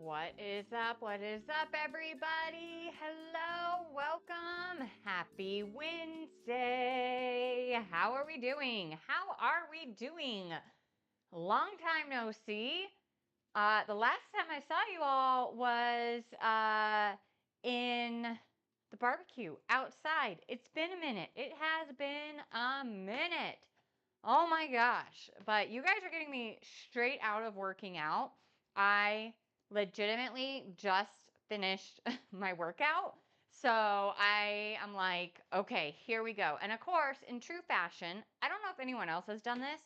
What is up? What is up, everybody? Hello, welcome. Happy Wednesday. How are we doing? How are we doing? Long time no see. The last time I saw you all was in the barbecue outside. It's been a minute. It has been a minute. Oh my gosh. But you guys are getting me straight out of working out. I legitimately just finished my workout. So I'm like, okay, here we go. And of course, in true fashion, I don't know if anyone else has done this,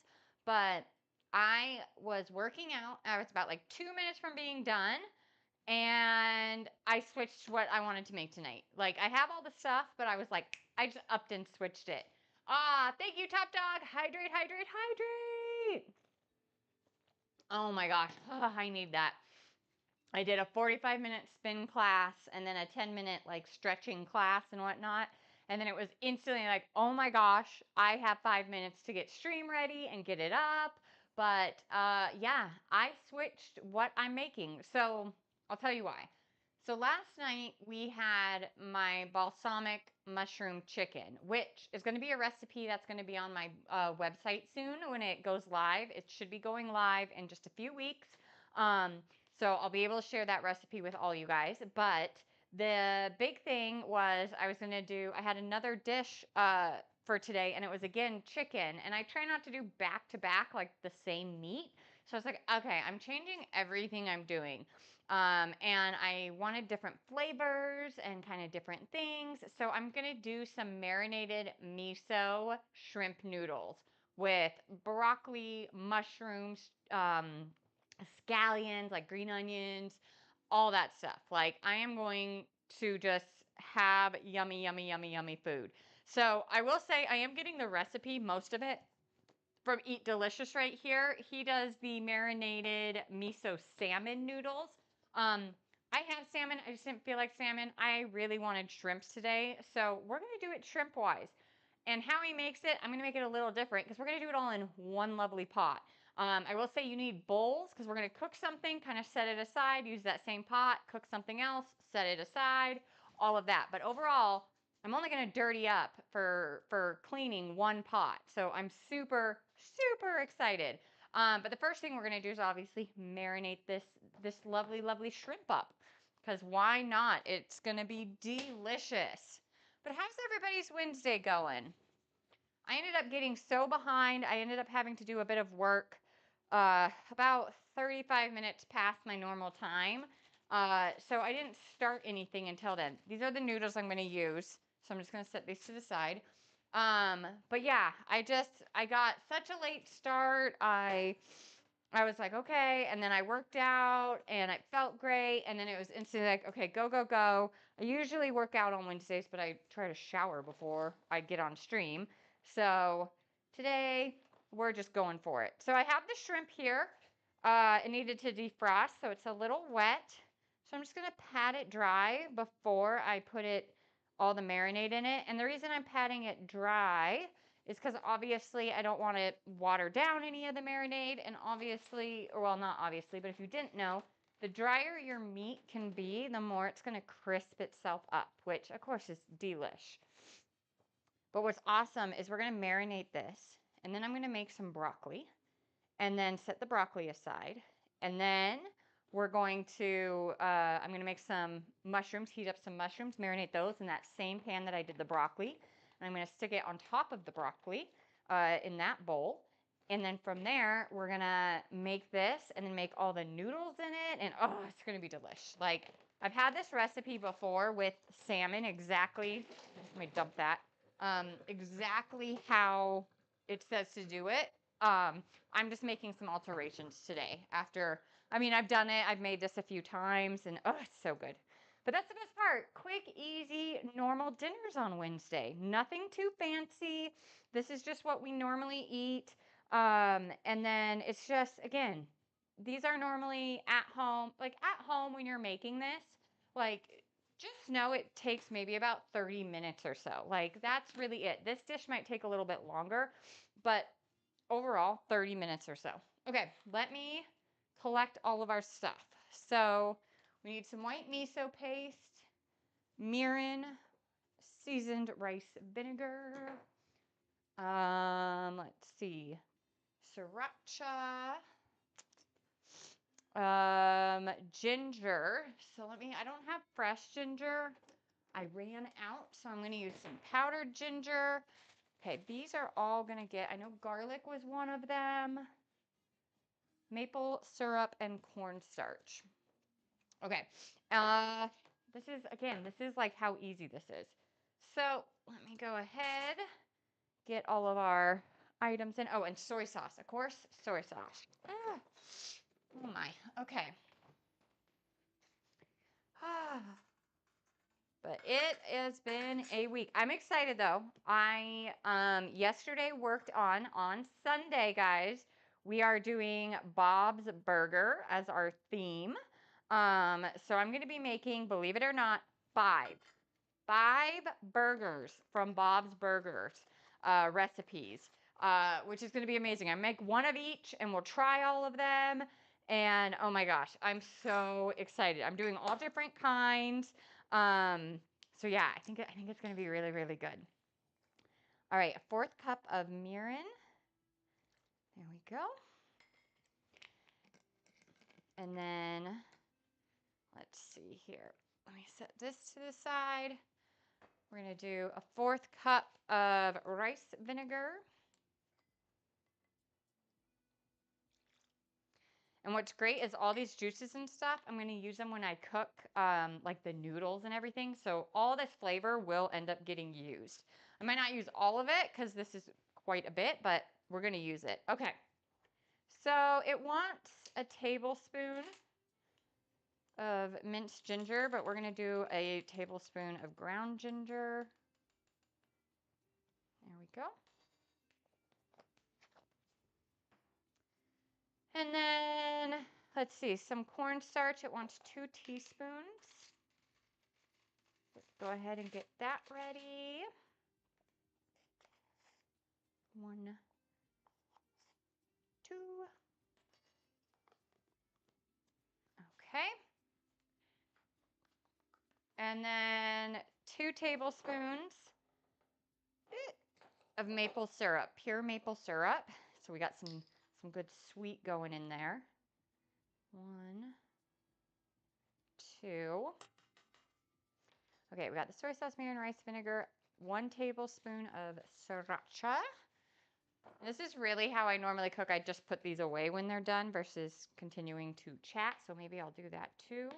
but I was working out. I was about like 2 minutes from being done. And I switched what I wanted to make tonight. Like, I have all the stuff, but I was like, I just upped and switched it. Thank you, Top Dog. Hydrate, hydrate, hydrate. Oh my gosh. I need that. I did a 45-minute spin class and then a 10-minute like stretching class and whatnot. And then it was instantly like, oh my gosh, I have 5 minutes to get stream ready and get it up. But yeah, I switched what I'm making. So I'll tell you why. So last night we had my balsamic mushroom chicken, which is going to be a recipe that's going to be on my website soon when it goes live. It should be going live in just a few weeks. Um, so I'll be able to share that recipe with all you guys. But the big thing was I had another dish for today, and it was again chicken. And I try not to do back to back like the same meat. So I was like, okay, I'm changing everything I'm doing. And I wanted different flavors and kind of different things. So I'm going to do some marinated miso shrimp noodles with broccoli, mushrooms, scallions, like green onions, all that stuff. Like, I am going to just have yummy, yummy, yummy, yummy food. So I will say I am getting the recipe, most of it, from Eat Delicious right here. He does the marinated miso salmon noodles. Um, I have salmon. I just didn't feel like salmon. I really wanted shrimps today. So we're going to do it shrimp wise. And how he makes it, I'm going to make it a little different because we're going to do it all in one lovely pot. I will say you need bowls because we're going to cook something, kind of set it aside, use that same pot, cook something else, set it aside, all of that. But overall, I'm only going to dirty up for cleaning one pot. So I'm super, super excited. But the first thing we're going to do is obviously marinate this lovely, lovely shrimp up. Because why not? It's going to be delicious. But how's everybody's Wednesday going? I ended up getting so behind. I ended up having to do a bit of work about 35 minutes past my normal time. So I didn't start anything until then. These are the noodles I'm going to use. So I'm just going to set these to the side. But yeah, I got such a late start. I was like, okay. And then I worked out and it felt great. And then it was instantly like, okay, go, go, go. I usually work out on Wednesdays, but I try to shower before I get on stream. So today we're just going for it. So I have the shrimp here. It needed to defrost, so it's a little wet. So I'm just going to pat it dry before I put all the marinade in it. And the reason I'm patting it dry is because obviously I don't want to water down any of the marinade. And obviously, or well, not obviously, but if you didn't know, the drier your meat can be, the more it's going to crisp itself up, which of course is delish. But what's awesome is we're going to marinate this, and then I'm going to make some broccoli, and then set the broccoli aside. And then I'm going to make some mushrooms, heat up some mushrooms, marinate those in that same pan that I did the broccoli. And I'm going to stick it on top of the broccoli in that bowl. And then from there, we're going to make this and then make all the noodles in it. And oh, it's going to be delish. Like, I've had this recipe before with salmon exactly. Let me dump that. Exactly how it says to do it. I'm just making some alterations today I've done it. I've made this a few times and oh, it's so good. But that's the best part. Quick, easy, normal dinners on Wednesday. Nothing too fancy. This is just what we normally eat. And then it's just, again, these are normally at home, like at home when you're making this, like just know it takes maybe about 30 minutes or so. Like that's really it. This dish might take a little bit longer, but overall 30 minutes or so. Okay, let me collect all of our stuff. So we need some white miso paste, mirin, seasoned rice vinegar. Let's see, sriracha, ginger. So I don't have fresh ginger. I ran out, so I'm going to use some powdered ginger. Okay, these are all going to get, I know garlic was one of them. Maple syrup and cornstarch. Okay, this is like how easy this is. So let me go ahead, get all of our items in. Oh, and soy sauce, of course, soy sauce. Ah, oh my, okay. Ah, but it has been a week. I'm excited though. I yesterday worked on Sunday, guys. We are doing Bob's Burger as our theme. So I'm going to be making, believe it or not, five burgers from Bob's Burgers recipes, which is going to be amazing. I make one of each, and we'll try all of them. And oh my gosh, I'm so excited. I'm doing all different kinds. So yeah, I think it's going to be really, really good. All right, a fourth cup of mirin. There we go. And then let's see here. Let me set this to the side. We're going to do a fourth cup of rice vinegar. And what's great is all these juices and stuff, I'm going to use them when I cook like the noodles and everything. So all this flavor will end up getting used. I might not use all of it because this is quite a bit, but we're going to use it. Okay. So it wants a tablespoon of minced ginger, but we're going to do a tablespoon of ground ginger. There we go. And then, let's see, some cornstarch. It wants 2 teaspoons. Let's go ahead and get that ready. 1, 2. Okay. And then 2 tablespoons of maple syrup, pure maple syrup. So we got some good sweet going in there. 1, 2. Okay, we got the soy sauce, mirin, rice vinegar, 1 tablespoon of sriracha. This is really how I normally cook. I just put these away when they're done versus continuing to chat. So maybe I'll do that too.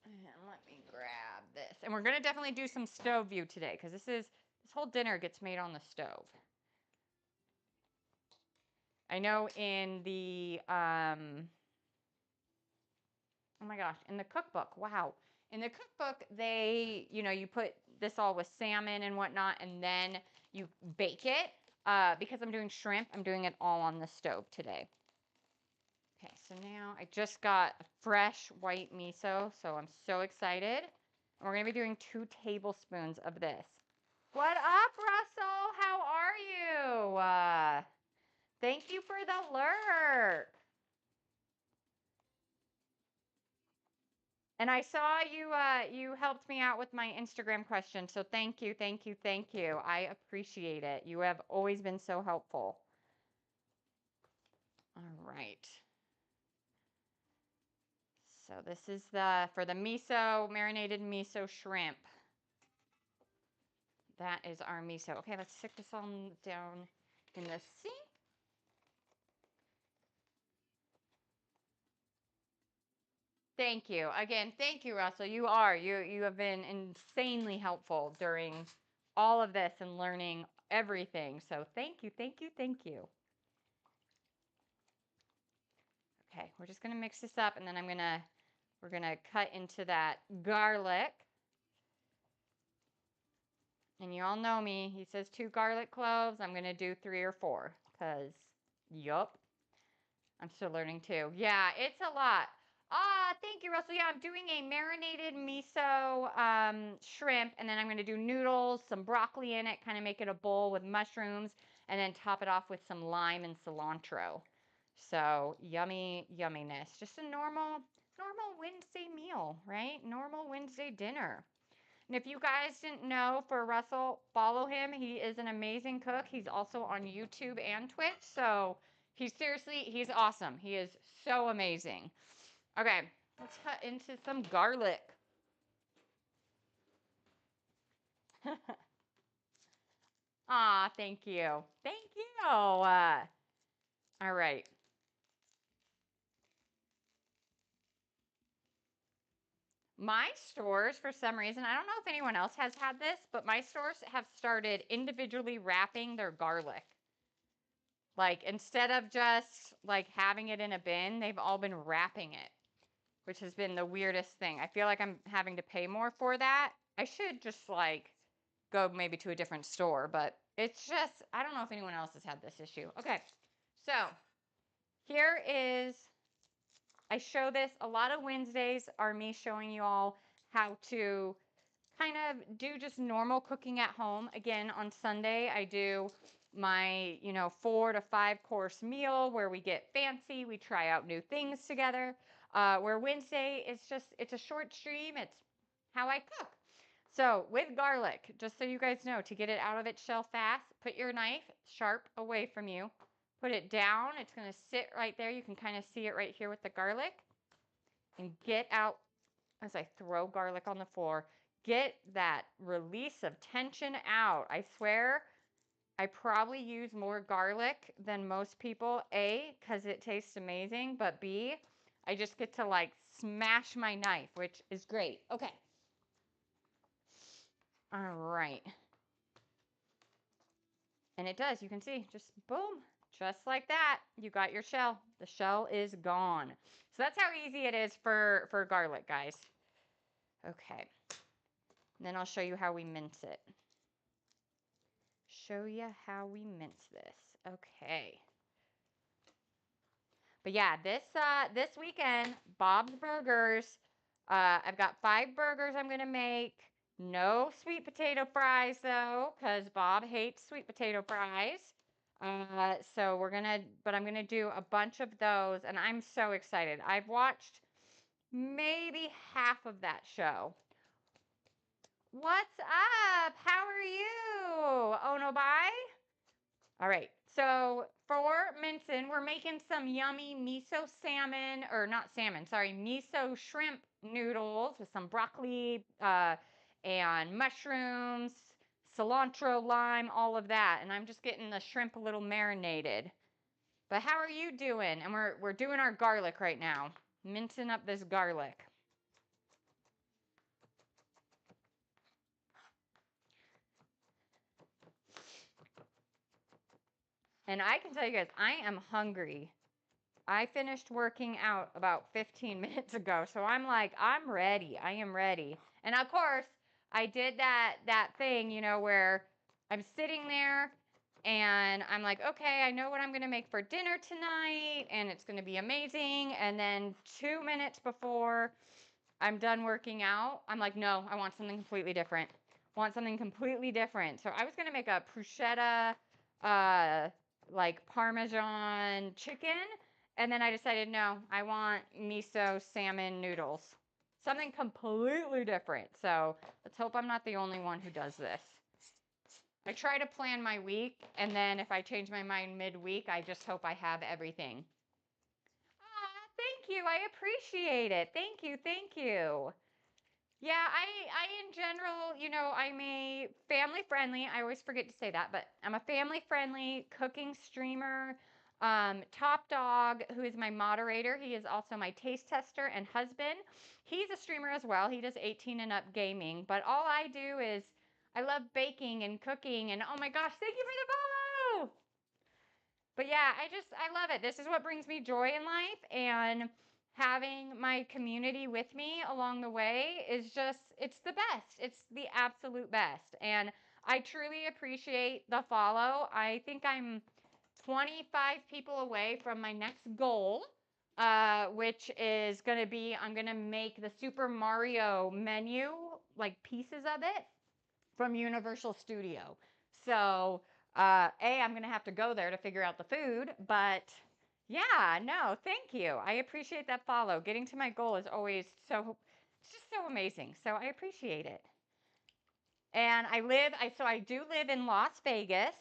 And let me grab this. And we're going to definitely do some stove view today because this whole dinner gets made on the stove. I know in the, oh my gosh, in the cookbook, wow. In the cookbook, you put this all with salmon and whatnot, and then you bake it. Because I'm doing shrimp, I'm doing it all on the stove today. Okay, so now I just got fresh white miso, so I'm so excited. And we're going to be doing 2 tablespoons of this. What up, Russell? How are you? Thank you for the lurk. And I saw you helped me out with my Instagram question, so thank you, thank you, thank you. I appreciate it. You have always been so helpful. All right. So this is for the miso, marinated miso shrimp. That is our miso. Okay, let's stick this on down in the sink. Thank you. Again, thank you, Russell. You have been insanely helpful during all of this and learning everything. So thank you, thank you, thank you. Okay, we're just gonna mix this up and then we're gonna cut into that garlic. And you all know me, he says 2 garlic cloves. I'm gonna do 3 or 4, because yup. I'm still learning too. Yeah, it's a lot. Ah, thank you, Russell. Yeah, I'm doing a marinated miso shrimp, and then I'm going to do noodles, some broccoli in it, kind of make it a bowl with mushrooms, and then top it off with some lime and cilantro. So yummy, yumminess. Just a normal Wednesday meal, right? Normal Wednesday dinner. And if you guys didn't know, for Russell, follow him. He is an amazing cook. He's also on YouTube and Twitch. So he's awesome. He is so amazing. Okay, let's cut into some garlic. Ah, thank you. Thank you. All right. My stores, for some reason, I don't know if anyone else has had this, but my stores have started individually wrapping their garlic. Like, instead of just like having it in a bin, they've all been wrapping it, which has been the weirdest thing. I feel like I'm having to pay more for that. I should just like go maybe to a different store, but it's just, I don't know if anyone else has had this issue. Okay, so here is, I show this, a lot of Wednesdays are me showing you all how to kind of do just normal cooking at home. Again, on Sunday, I do my, 4 to 5 course meal where we get fancy, we try out new things together. Where Wednesday is just, it's a short stream, it's how I cook. So with garlic, just so you guys know, to get it out of its shell fast, put your knife sharp away from you. Put it down. It's going to sit right there. You can kind of see it right here with the garlic. And get out, as I throw garlic on the floor, get that release of tension out. I swear, I probably use more garlic than most people. A, because it tastes amazing, but B, I just get to like smash my knife, which is great. Okay. All right. And it does, you can see, just boom, just like that, you got your shell. The shell is gone. So that's how easy it is for garlic, guys. Okay. And then I'll show you how we mince it. Show you how we mince this. Okay. But yeah, this weekend, Bob's Burgers. I've got 5 burgers I'm gonna make. No sweet potato fries though, because Bob hates sweet potato fries. So but I'm gonna do a bunch of those, and I'm so excited. I've watched maybe half of that show. What's up? How are you? Oh no, bye. All right. So for mincing, we're making some yummy miso salmon, or not salmon, sorry, miso shrimp noodles with some broccoli and mushrooms, cilantro, lime, all of that. And I'm just getting the shrimp a little marinated. But how are you doing? And we're doing our garlic right now, mincing up this garlic. And I can tell you guys, I am hungry. I finished working out about 15 minutes ago, so I'm like, I'm ready. I am ready. And of course, I did that thing, where I'm sitting there and I'm like, okay, I know what I'm going to make for dinner tonight, and it's going to be amazing. And then 2 minutes before I'm done working out, I'm like, no, I want something completely different. Want something completely different. So I was going to make a bruschetta, like Parmesan chicken. And then I decided, no, I want miso salmon noodles. Something completely different. So let's hope I'm not the only one who does this. I try to plan my week, and then if I change my mind midweek, I just hope I have everything. Ah, thank you. I appreciate it. Thank you. Thank you. Yeah, I in general, I'm a family friendly. I always forget to say that, but I'm a family friendly cooking streamer. Top Dog, who is my moderator, he is also my taste tester and husband. He's a streamer as well. He does 18 and up gaming, but all I do is I love baking and cooking, and oh my gosh, thank you for the follow. But yeah, I love it. This is what brings me joy in life, and having my community with me along the way is just, it's the best. It's the absolute best. And I truly appreciate the follow. I think I'm 25 people away from my next goal, which is going to be, I'm going to make the Super Mario menu, like pieces of it from Universal Studio. So, I'm going to have to go there to figure out the food, but yeah, no, thank you. I appreciate that follow. Getting to my goal is always it's just so amazing. So I appreciate it. And I do live in Las Vegas,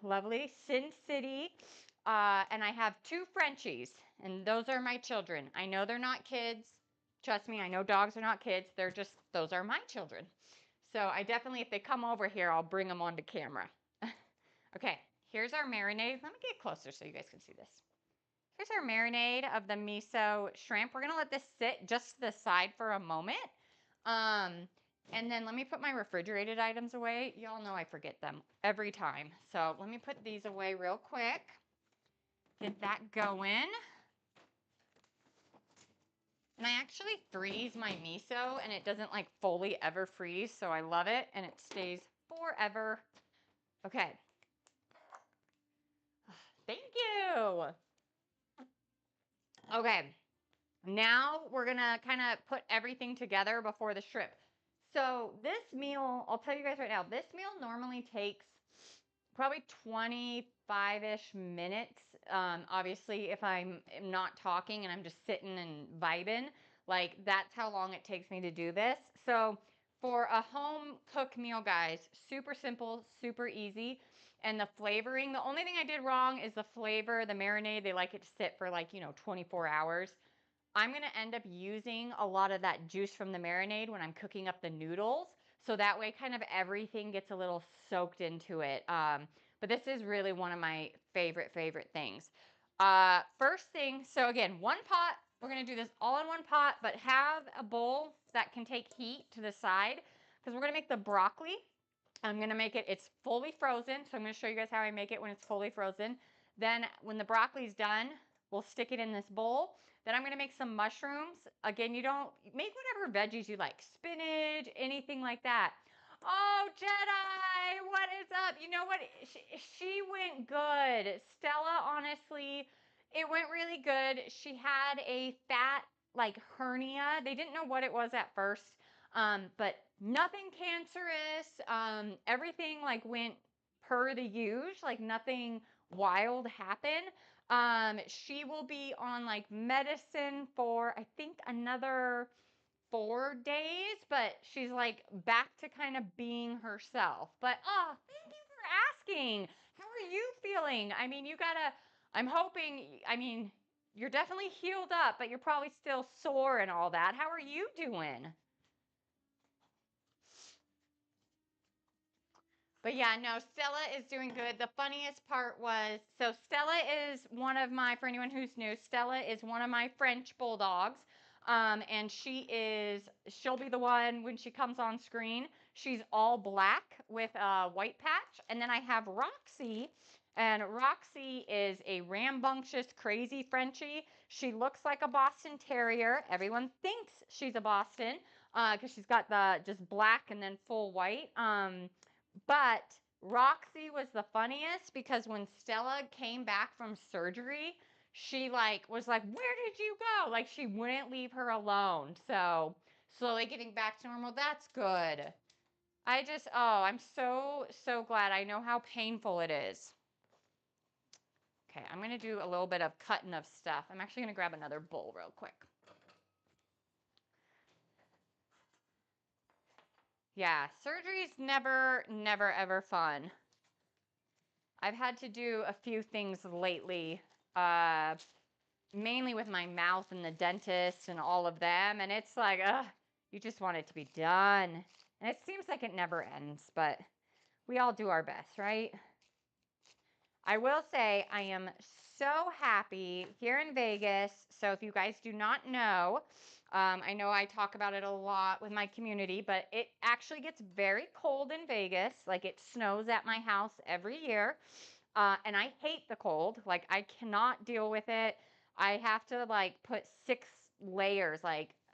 lovely Sin City. And I have two Frenchies, and those are my children. I know they're not kids. Trust me, I know dogs are not kids. Those are my children. So I definitely, if they come over here, I'll bring them onto camera. Okay, here's our marinade. Let me get closer so you guys can see this. Here's our marinade of the miso shrimp. We're gonna let this sit just to the side for a moment. And then let me put my refrigerated items away. Y'all know I forget them every time. So let me put these away real quick. Get that going. And I actually freeze my miso and it doesn't like fully ever freeze. So I love it and it stays forever. Okay. Thank you. Okay. Now we're going to kind of put everything together before the shrimp. So this meal, I'll tell you guys right now, this meal normally takes probably 25-ish minutes. Obviously, if I'm not talking and I'm just sitting and vibing, like that's how long it takes me to do this. So for a home cooked meal, guys, super simple, super easy. And the flavoring, the only thing I did wrong is the flavor, the marinade. They like it to sit for like, 24 hours. I'm going to end up using a lot of that juice from the marinade when I'm cooking up the noodles. So that way kind of everything gets a little soaked into it. But this is really one of my favorite things. First thing, so again, one pot. We're going to do this all in one pot, but have a bowl that can take heat to the side because we're going to make the broccoli. I'm going to make it's fully frozen. So I'm going to show you guys how I make it when it's fully frozen. Then when the broccoli's done, we'll stick it in this bowl. Then I'm going to make some mushrooms. Again, you don't make whatever veggies you like, spinach, anything like that. Oh, Jedi, what is up? You know what? She went good. Stella, honestly, it went really good. She had a fat, like hernia. They didn't know what it was at first, but nothing cancerous. Everything like went per the usual, like nothing wild happened. She will be on like medicine for I think another 4 days, but she's like back to kind of being herself. But thank you for asking. How are you feeling? I mean, I'm hoping, you're definitely healed up, but you're probably still sore and all that. How are you doing? But yeah, no, Stella is doing good. The funniest part was, so Stella is for anyone who's new, Stella is one of my French bulldogs. And she'll be the one when she comes on screen. She's all black with a white patch. And then I have Roxy. And Roxy is a rambunctious, crazy Frenchie. She looks like a Boston Terrier. Everyone thinks she's a Boston because she's got the just black and then full white. But Roxy was the funniest because when Stella came back from surgery, she was like, "Where did you go?" Like she wouldn't leave her alone. So slowly getting back to normal. That's good. I'm so glad. I know how painful it is. Okay, I'm going to do a little bit of cutting of stuff. I'm actually going to grab another bowl real quick. Yeah, surgery's never ever fun. I've had to do a few things lately, mainly with my mouth and the dentist and all of them. And it's like, you just want it to be done. And it seems like it never ends, but we all do our best, right? I will say I am so happy here in Vegas. So if you guys do not know, I know I talk about it a lot with my community, but it actually gets very cold in Vegas. Like it snows at my house every year. And I hate the cold. Like I cannot deal with it. I have to put 6 layers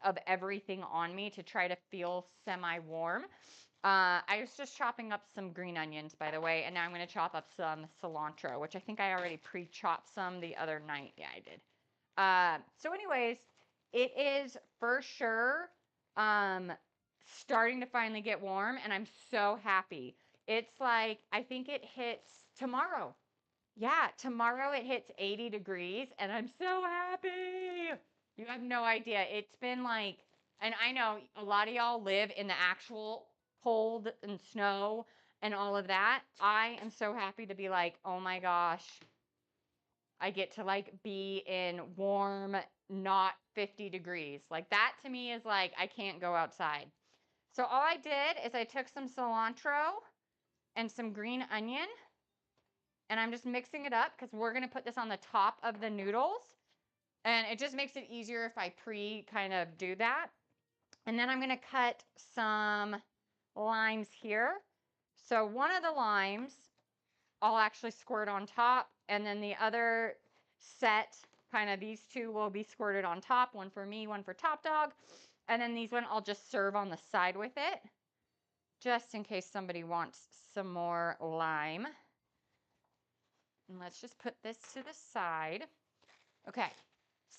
of everything on me to try to feel semi warm. I was just chopping up some green onions, by the way, and now I'm going to chop up some cilantro, which I think I already pre-chopped some the other night. Yeah, I did. So anyways, it is for sure starting to finally get warm, and I'm so happy. It's like, I think it hits tomorrow. Yeah, tomorrow it hits 80 degrees, and I'm so happy. You have no idea. It's been like, and I know a lot of y'all live in the actual cold and snow and all of that. I am so happy to be like, oh my gosh, I get to like be in warm, not 50 degrees. Like that to me is like, I can't go outside. So all I did is I took some cilantro and some green onion, and I'm just mixing it up because we're going to put this on the top of the noodles. And it just makes it easier if I kind of do that. And then I'm going to cut some limes here. So one of the limes I'll actually squirt on top, and then the other set, kind of these two will be squirted on top, one for me, one for Top Dog. And then these one I'll just serve on the side with it, just in case somebody wants some more lime. And let's just put this to the side. Okay,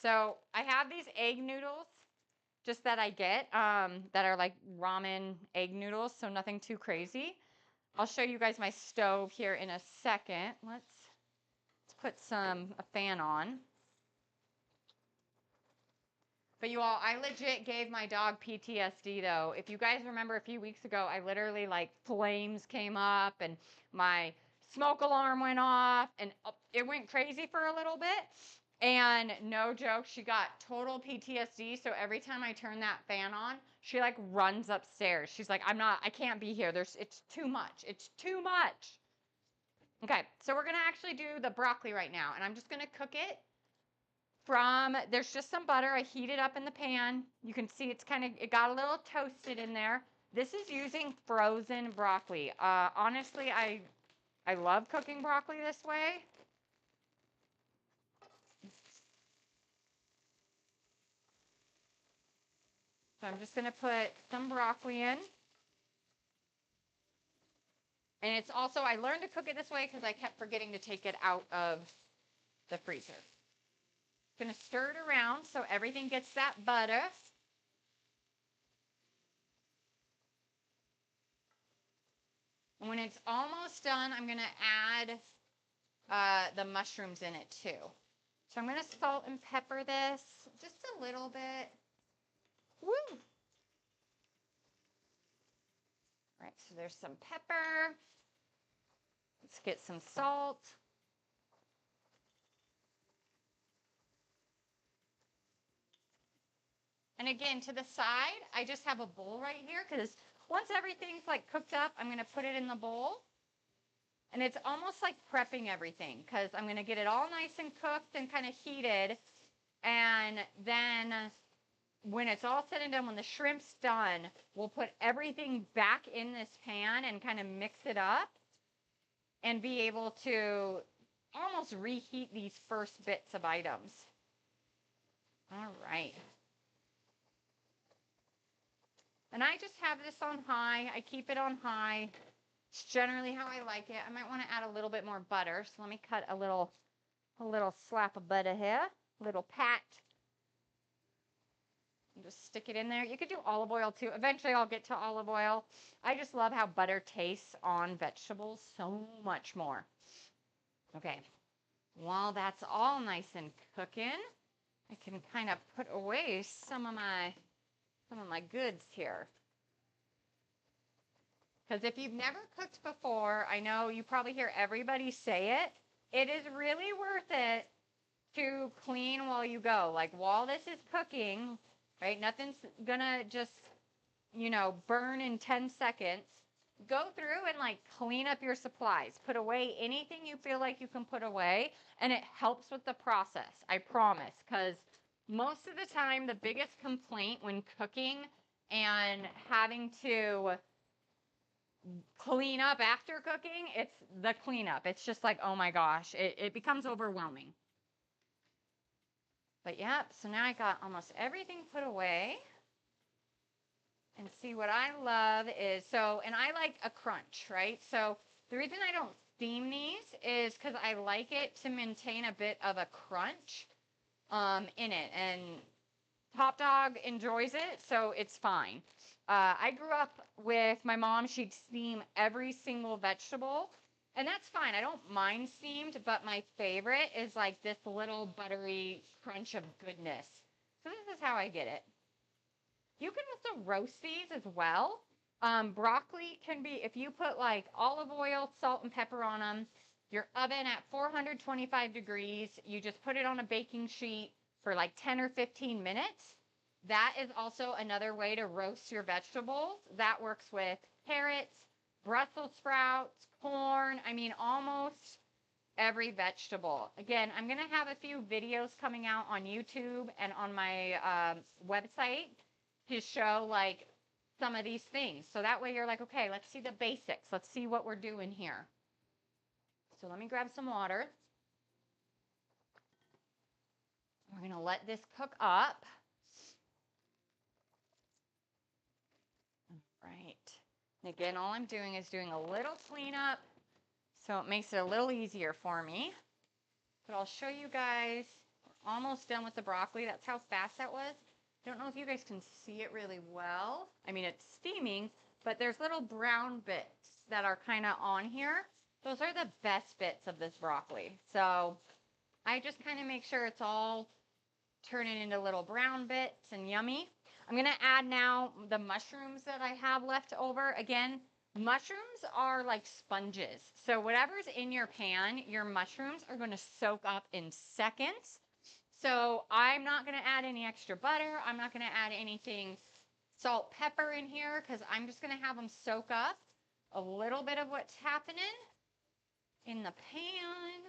so I have these egg noodles just that I get that are like ramen egg noodles, so nothing too crazy. I'll show you guys my stove here in a second. Let's put a fan on. But you all, I legit gave my dog PTSD though. If you guys remember a few weeks ago, I literally like flames came up and my smoke alarm went off and it went crazy for a little bit. And no joke, she got total PTSD. So every time I turn that fan on, she like runs upstairs. She's like, I can't be here. It's too much. It's too much. Okay, so we're gonna actually do the broccoli right now, and I'm just gonna cook it there's just some butter. I heat it up in the pan. You can see it got a little toasted in there. This is using frozen broccoli. Honestly, I love cooking broccoli this way. So I'm just gonna put some broccoli in. And it's also, I learned to cook it this way because I kept forgetting to take it out of the freezer. Gonna stir it around so everything gets that butter. And when it's almost done, I'm gonna add the mushrooms in it too. So I'm gonna salt and pepper this just a little bit. Woo! All right, so there's some pepper. Let's get some salt. And again, to the side, I just have a bowl right here because once everything's like cooked up, I'm gonna put it in the bowl. And it's almost like prepping everything because I'm gonna get it all nice and cooked and kind of heated. And then when it's all said and done, when the shrimp's done, we'll put everything back in this pan and kind of mix it up and be able to almost reheat these first bits of items. All right. And I just have this on high. I keep it on high. It's generally how I like it. I might want to add a little bit more butter. So let me cut a little slap of butter here. A little pat. And just stick it in there. You could do olive oil too. Eventually I'll get to olive oil. I just love how butter tastes on vegetables so much more. Okay. While that's all nice and cooking, I can kind of put away some of my goods here. Because if you've never cooked before, I know you probably hear everybody say it. It is really worth it to clean while you go. Like while this is cooking, right? Nothing's gonna just, burn in 10 seconds. Go through and like clean up your supplies. Put away anything you feel like you can put away. And it helps with the process, I promise. Because most of the time, the biggest complaint when cooking and having to clean up after cooking, it's the cleanup. It's just like, oh my gosh, it becomes overwhelming. But yeah, so now I got almost everything put away. And see, what I love is, and I like a crunch, right? So the reason I don't steam these is because I like it to maintain a bit of a crunch in it. And Top Dog enjoys it, so it's fine. I grew up with my mom. She'd steam every single vegetable, and that's fine. I don't mind steamed, but my favorite is like this little buttery crunch of goodness. So this is how I get it. You can also roast these as well. Broccoli can be, if you put like olive oil, salt, and pepper on them, your oven at 425 degrees, you just put it on a baking sheet for like 10 or 15 minutes. That is also another way to roast your vegetables. That works with carrots, Brussels sprouts, corn. I mean, almost every vegetable. Again, I'm going to have a few videos coming out on YouTube and on my website to show like some of these things. So that way you're like, okay, let's see the basics. Let's see what we're doing here. So let me grab some water. We're going to let this cook up. All right. And again, all I'm doing is doing a little cleanup, so it makes it a little easier for me. But I'll show you guys, we're almost done with the broccoli. That's how fast that was. I don't know if you guys can see it really well. I mean, it's steaming, but there's little brown bits that are kind of on here. Those are the best bits of this broccoli. So I just kind of make sure it's all turning into little brown bits and yummy. I'm going to add now the mushrooms that I have left over. Again, mushrooms are like sponges. So whatever's in your pan, your mushrooms are going to soak up in seconds. So I'm not going to add any extra butter. I'm not going to add anything salt, pepper in here because I'm just going to have them soak up a little bit of what's happening in the pan.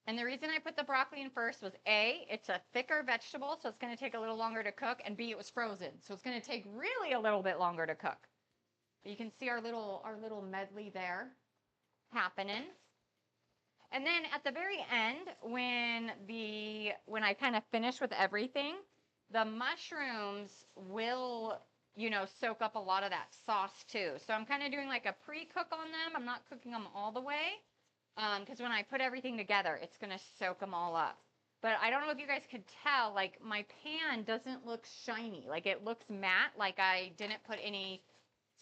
And the reason I put the broccoli in first was A, it's a thicker vegetable, so it's going to take a little longer to cook, and B, it was frozen, so it's going to take really a little bit longer to cook. But you can see our little medley there happening. And then at the very end, when I kind of finish with everything, the mushrooms will, soak up a lot of that sauce too. So I'm kind of doing like a pre-cook on them. I'm not cooking them all the way because when I put everything together, it's going to soak them all up. But I don't know if you guys could tell, like my pan doesn't look shiny. Like it looks matte, like I didn't put any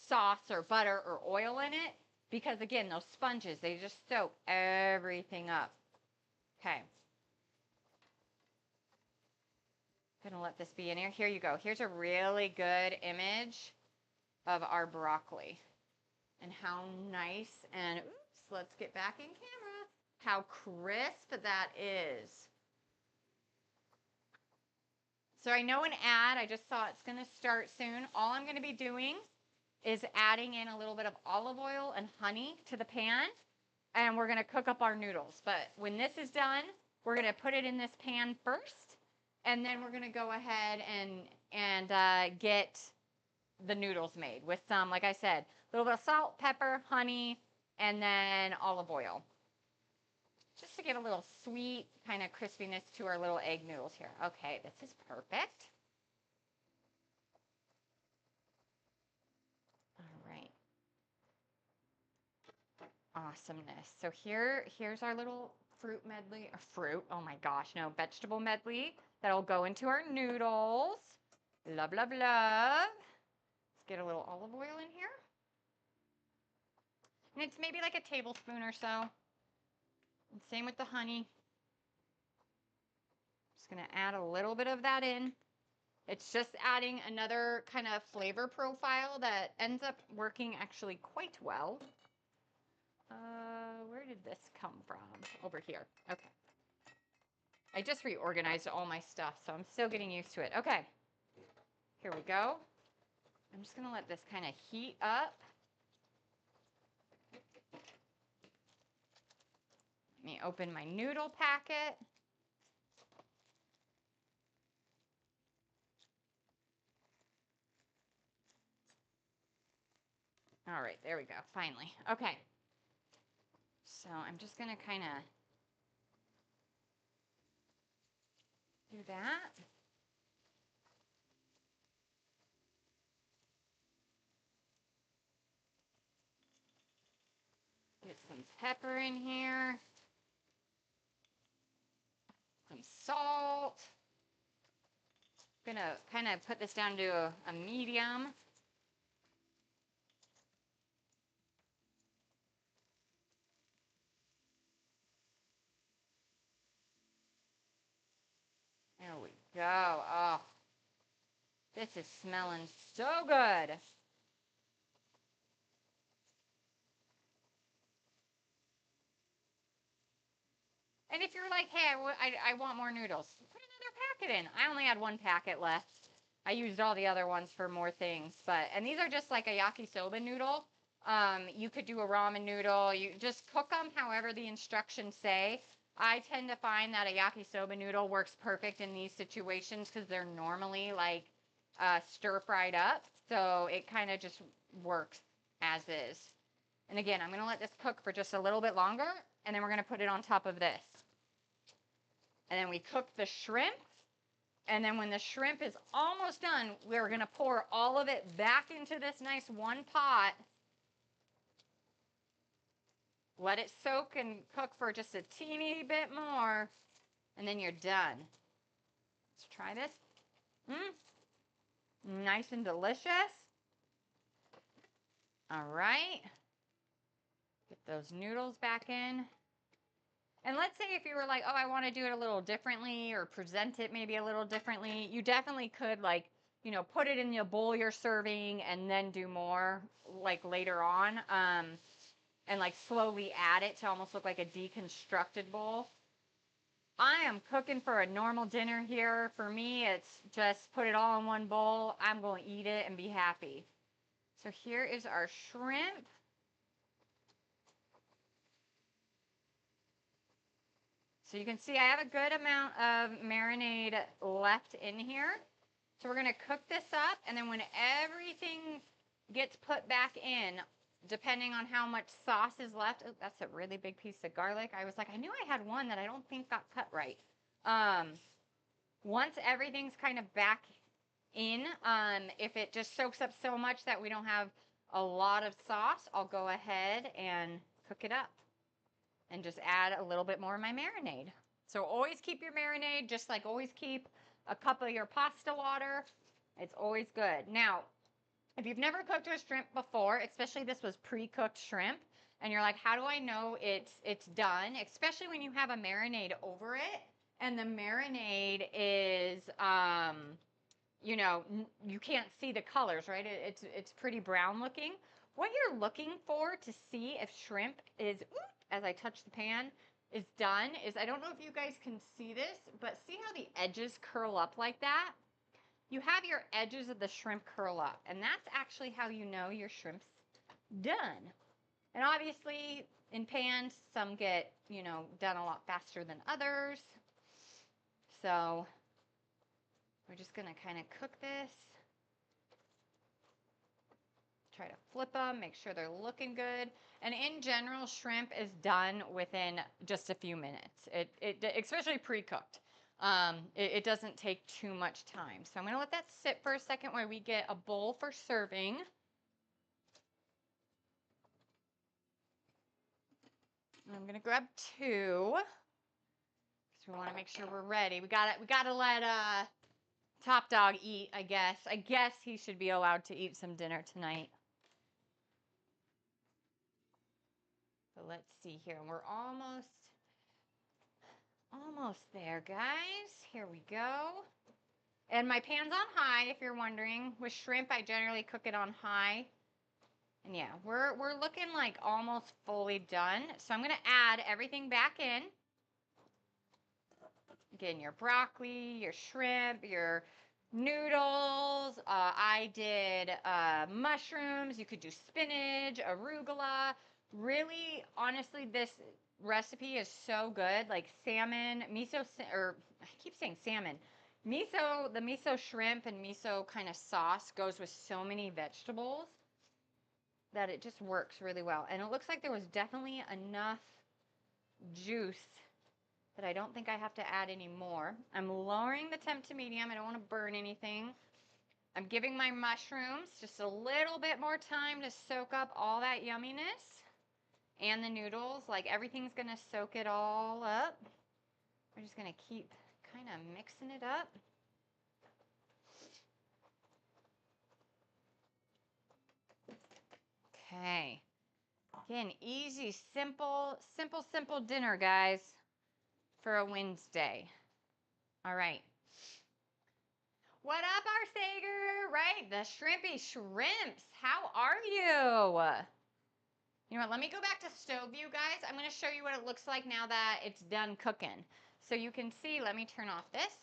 sauce or butter or oil in it. Because again, those sponges, they just soak everything up. Okay. Gonna let this be in here. Here you go. Here's a really good image of our broccoli. And how nice and, oops, let's get back in camera. How crisp that is. So I know an ad, I just saw it's gonna start soon. All I'm gonna be doing is adding in a little bit of olive oil and honey to the pan, and we're going to cook up our noodles. But when this is done, we're going to put it in this pan first, and then we're going to go ahead and get the noodles made with some, like I said, a little bit of salt, pepper, honey, and then olive oil. Just to get a little sweet kind of crispiness to our little egg noodles here. Okay, this is perfect. Awesomeness. So here's our little fruit medley, or fruit, oh my gosh, no, vegetable medley that'll go into our noodles. Love, love, love. Let's get a little olive oil in here. And it's maybe like a tablespoon or so. And same with the honey. Just gonna add a little bit of that in. It's just adding another kind of flavor profile that ends up working actually quite well. Where did this come from? Over here. Okay. I just reorganized all my stuff, so I'm still getting used to it. Okay. Here we go. I'm just going to let this kind of heat up. Let me open my noodle packet. All right, there we go. Finally. Okay. So I'm just going to kind of Do that. Get some pepper in here. Some salt. Gonna kind of put this down to a medium. There we go. Oh, this is smelling so good. And if you're like, hey, I want more noodles, put another packet in. I only had one packet left. I used all the other ones for more things. And these are just like a yakisoba noodle. You could do a ramen noodle. You just cook them however the instructions say. I tend to find that a yakisoba noodle works perfect in these situations because they're normally like stir fried up. So it kind of just works as is. And again, I'm going to let this cook for just a little bit longer, and then we're going to put it on top of this. And then we cook the shrimp. And then when the shrimp is almost done, we're going to pour all of it back into this nice one pot. Let it soak and cook for just a teeny bit more. And then you're done. Let's try this. Nice and delicious. All right. Get those noodles back in. And let's say if you were like, oh, I want to do it a little differently or present it maybe a little differently, you definitely could like, you know, put it in the bowl you're serving and then do more like later on. And like slowly add it to almost look like a deconstructed bowl. I am cooking for a normal dinner here. For me, it's just put it all in one bowl. I'm going to eat it and be happy. So here is our shrimp. So you can see I have a good amount of marinade left in here. So we're going to cook this up, and then when everything gets put back in, depending on how much sauce is left. Oh, that's a really big piece of garlic. I was like, I knew I had one that I don't think got cut right. Once everything's kind of back in, if it just soaks up so much that we don't have a lot of sauce, I'll go ahead and cook it up and just add a little bit more of my marinade. So always keep your marinade, just like always keep a cup of your pasta water. It's always good. Now, if you've never cooked a shrimp before, especially this was pre-cooked shrimp, and you're like, how do I know it's done? Especially when you have a marinade over it, and the marinade is, you know, you can't see the colors, right? It's pretty brown looking. What you're looking for to see if shrimp is, as I touch the pan, is done is, I don't know if you guys can see this, but see how the edges curl up like that? You have your edges of the shrimp curl up, and that's actually how you know your shrimp's done. And obviously, in pans, some get, you know, done a lot faster than others. So we're just going to kind of cook this. Try to flip them, make sure they're looking good. And in general, shrimp is done within just a few minutes. Especially pre-cooked. It doesn't take too much time. So I'm going to let that sit for a second while we get a bowl for serving. And I'm going to grab two because we want to make sure we're ready. We got to let Top Dog eat, I guess. I guess he should be allowed to eat some dinner tonight. So let's see here. We're almost there, guys. Here we go. And my pan's on high, if you're wondering. With shrimp, I generally cook it on high. And yeah, we're looking like almost fully done. So I'm going to add everything back in. Again, your broccoli, your shrimp, your noodles. I did mushrooms. You could do spinach, arugula. Really, honestly, this recipe is so good. Like salmon, miso, or I keep saying salmon. Miso, the miso shrimp and miso kind of sauce goes with so many vegetables that it just works really well. And it looks like there was definitely enough juice but I don't think I have to add any more. I'm lowering the temp to medium. I don't want to burn anything. I'm giving my mushrooms just a little bit more time to soak up all that yumminess and the noodles. Like everything's going to soak it all up. We're just going to keep kind of mixing it up. Okay. Again, easy, simple dinner, guys, for a Wednesday. All right. What up, Arsager? Right, the shrimpy shrimps. How are you? You know what, let me go back to stove view, guys. I'm going to show you what it looks like now that it's done cooking. So you can see, let me turn off this.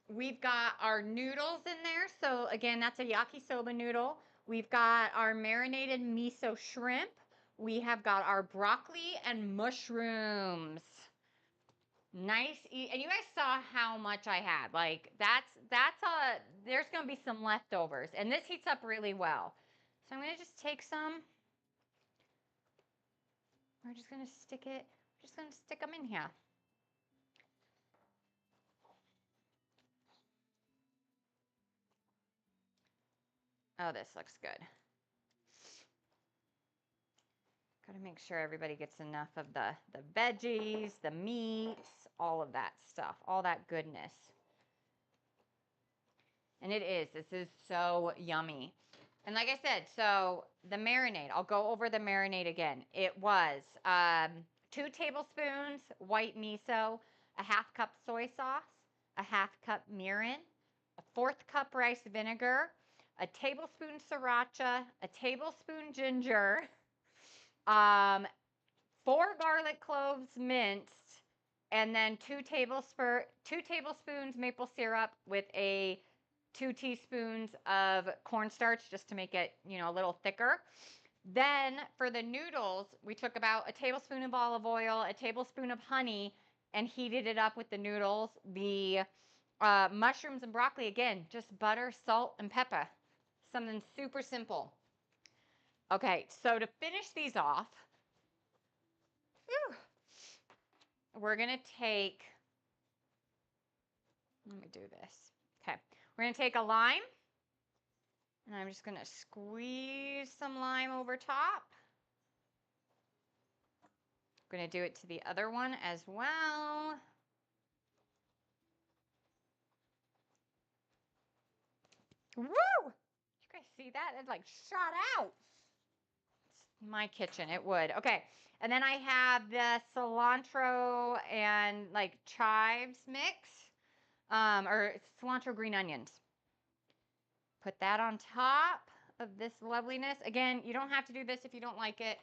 We've got our noodles in there. So again, that's a yakisoba noodle. We've got our marinated miso shrimp. We have got our broccoli and mushrooms. Nice. And you guys saw how much I had. Like there's going to be some leftovers. And this heats up really well. So I'm going to just take some. We're just going to stick them in here. Oh, this looks good. Got to make sure everybody gets enough of the veggies, the meats, all of that stuff, all that goodness. And this is so yummy. And like I said, so the marinade, I'll go over the marinade again. It was 2 tablespoons white miso, a 1/2 cup soy sauce, a 1/2 cup mirin, a 1/4 cup rice vinegar, a tablespoon sriracha, a tablespoon ginger, 4 garlic cloves minced, and then 2 tablespoons maple syrup with 2 teaspoons of cornstarch just to make it, a little thicker. Then for the noodles, we took about a tablespoon of olive oil, a tablespoon of honey, and heated it up with the noodles. The mushrooms and broccoli, again, just butter, salt, and pepper. Something super simple. Okay, so to finish these off, we're going to take, let me do this. Okay, we're going to take a lime, and I'm just going to squeeze some lime over top. I'm going to do it to the other one as well. Woo! You guys see that? It like shot out. It's my kitchen. It would. Okay. And then I have the cilantro and like chives mix, or cilantro green onions. Put that on top of this loveliness. Again, you don't have to do this if you don't like it.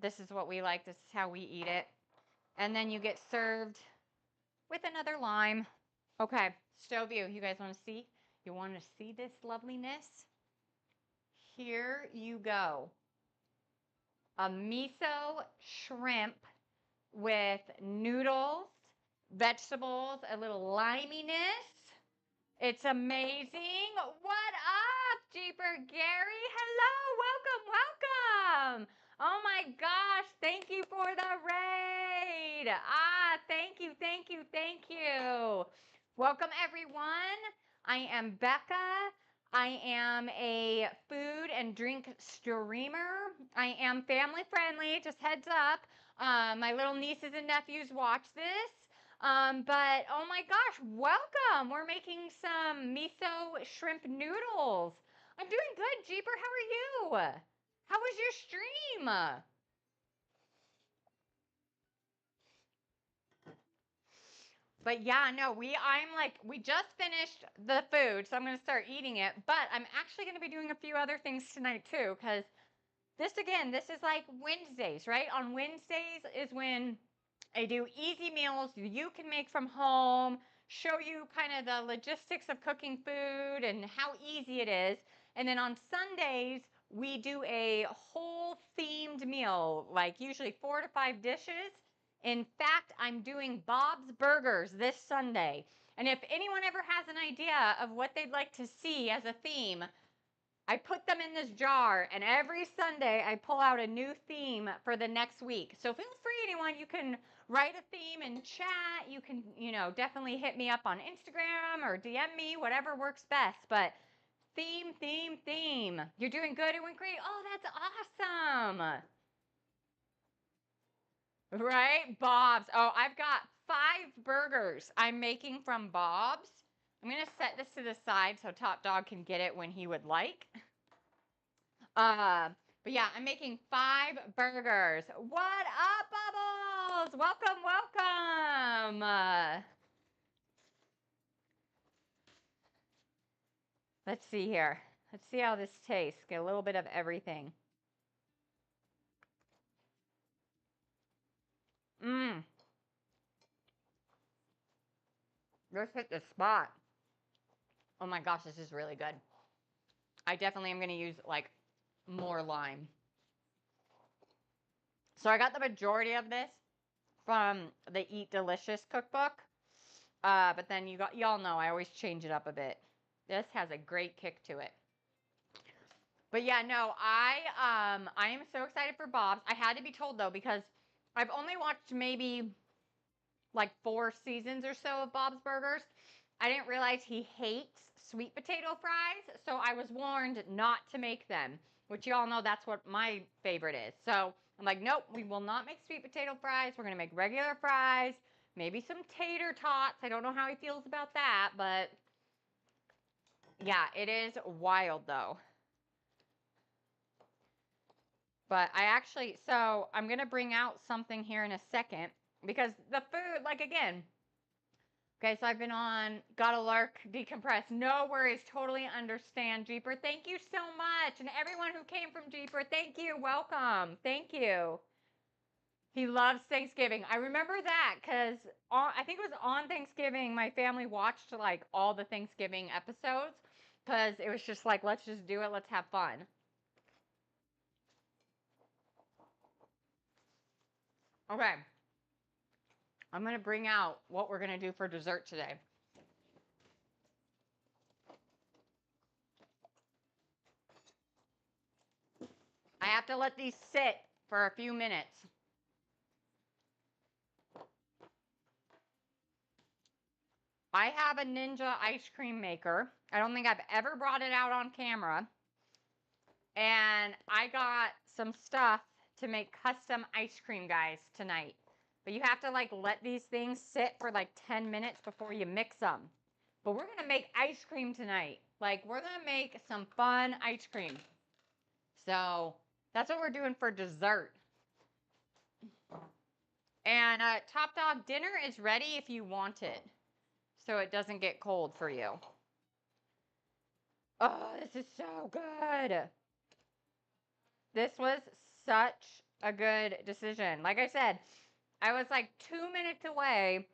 This is what we like. This is how we eat it. And then you get served with another lime. Okay, stove view. You guys want to see? You want to see this loveliness? Here you go. A miso shrimp with noodles, vegetables, a little liminess. It's amazing. What up, Jeeper Gary? Hello, welcome. Oh my gosh, thank you for the raid. Thank you. Welcome, everyone. I am Becca. I am a food and drink streamer. I am family friendly, just heads up. My little nieces and nephews watch this. But oh my gosh, welcome. We're making some miso shrimp noodles. I'm doing good, Jeeper. How are you? How was your stream? But yeah, no, we just finished the food, so I'm going to start eating it. But I'm actually going to be doing a few other things tonight too, because this is like Wednesdays, right? On Wednesdays is when I do easy meals you can make from home, show you kind of the logistics of cooking food and how easy it is. And then on Sundays, we do a whole themed meal, like usually 4 to 5 dishes. In fact, I'm doing Bob's Burgers this Sunday. And if anyone ever has an idea of what they'd like to see as a theme, I put them in this jar, and every Sunday I pull out a new theme for the next week. So feel free, anyone, you can write a theme in chat. You can, definitely hit me up on Instagram or DM me, whatever works best. But theme, theme, theme. You're doing good. It went great. Oh, that's awesome. Right? Bob's. Oh, I've got 5 burgers I'm making from Bob's. I'm going to set this to the side so Top Dog can get it when he would like. Uh, but yeah, I'm making 5 burgers. What up, Bubbles? Welcome, welcome. Let's see here. Let's see how this tastes. Get a little bit of everything. Mmm. This hit the spot. Oh my gosh, this is really good. I definitely am going to use like more lime. So I got the majority of this from the Eat Delicious cookbook. But then y'all know I always change it up a bit. This has a great kick to it. But yeah, no, I am so excited for Bob's. I had to be told though because I've only watched maybe like 4 seasons or so of Bob's Burgers. I didn't realize he hates sweet potato fries, so I was warned not to make them, which y'all know that's what my favorite is. So I'm like, nope, we will not make sweet potato fries. We're gonna make regular fries, maybe some tater tots. I don't know how he feels about that, but yeah, it is wild though. But so I'm going to bring out something here in a second because the food, like again, okay, so I've been on Gotta Lurk, Decompress, no worries, totally understand, Jeeper. Thank you so much. And everyone who came from Jeeper, thank you, welcome, thank you. He loves Thanksgiving. I remember that because I think it was on Thanksgiving, my family watched like all the Thanksgiving episodes because it was just like, let's just do it, let's have fun. Okay. I'm going to bring out what we're going to do for dessert today. I have to let these sit for a few minutes. I have a Ninja ice cream maker. I don't think I've ever brought it out on camera. And I got some stuff to make custom ice cream, guys, tonight. But you have to like let these things sit for like 10 minutes before you mix them. But we're going to make ice cream tonight. Like we're going to make some fun ice cream. So that's what we're doing for dessert. And Top Dog, dinner is ready if you want it. So it doesn't get cold for you. Oh, this is so good. This was such a good decision. Like I said, I was like 2 minutes away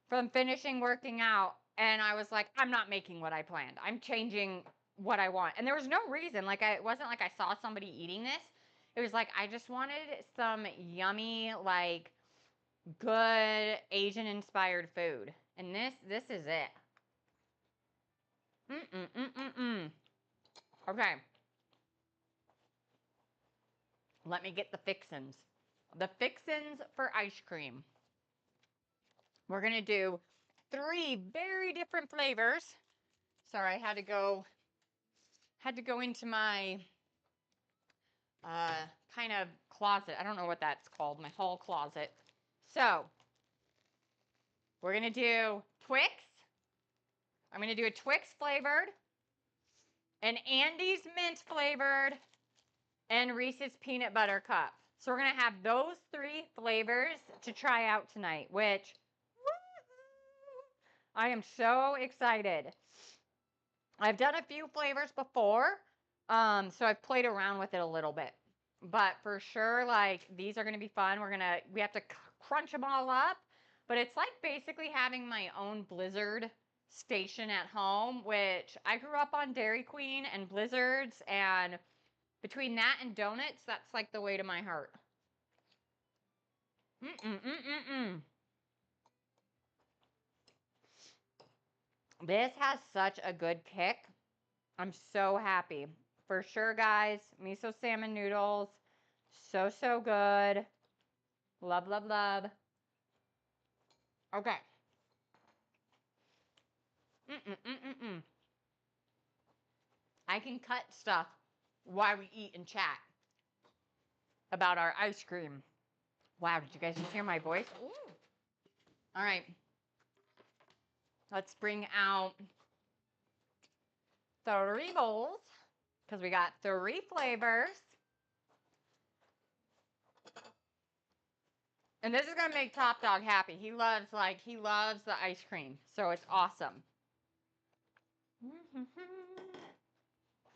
from finishing working out. And I was like, I'm not making what I planned. I'm changing what I want. And there was no reason. Like, it wasn't like I saw somebody eating this. It was like, I just wanted some yummy, like, good Asian-inspired food. And this is it. Mm-mm-mm-mm-mm. Okay. Let me get the fixins. The fixins for ice cream. We're going to do 3 very different flavors. Sorry, I had to go into my kind of closet. I don't know what that's called, my hall closet. So, we're going to do Twix. I'm going to do a Twix flavored, an Andes mint flavored, and Reese's peanut butter cup. So we're going to have those 3 flavors to try out tonight, which I am so excited. I've done a few flavors before, so I've played around with it a little bit. But for sure, like, these are going to be fun. We have to crunch them all up. But it's like basically having my own Blizzard station at home, which I grew up on Dairy Queen and Blizzards, and between that and donuts, that's like the way to my heart. Mm-mm-mm-mm-mm. This has such a good kick. I'm so happy. for sure, guys. Miso salmon noodles. So, so good. Love, love, love. Okay. Mm-mm-mm-mm-mm. I can cut stuff while we eat and chat about our ice cream. Wow, did you guys just hear my voice? Ooh. All right. Let's bring out 3 bowls because we got 3 flavors. And this is going to make Top Dog happy. He loves the ice cream. So it's awesome.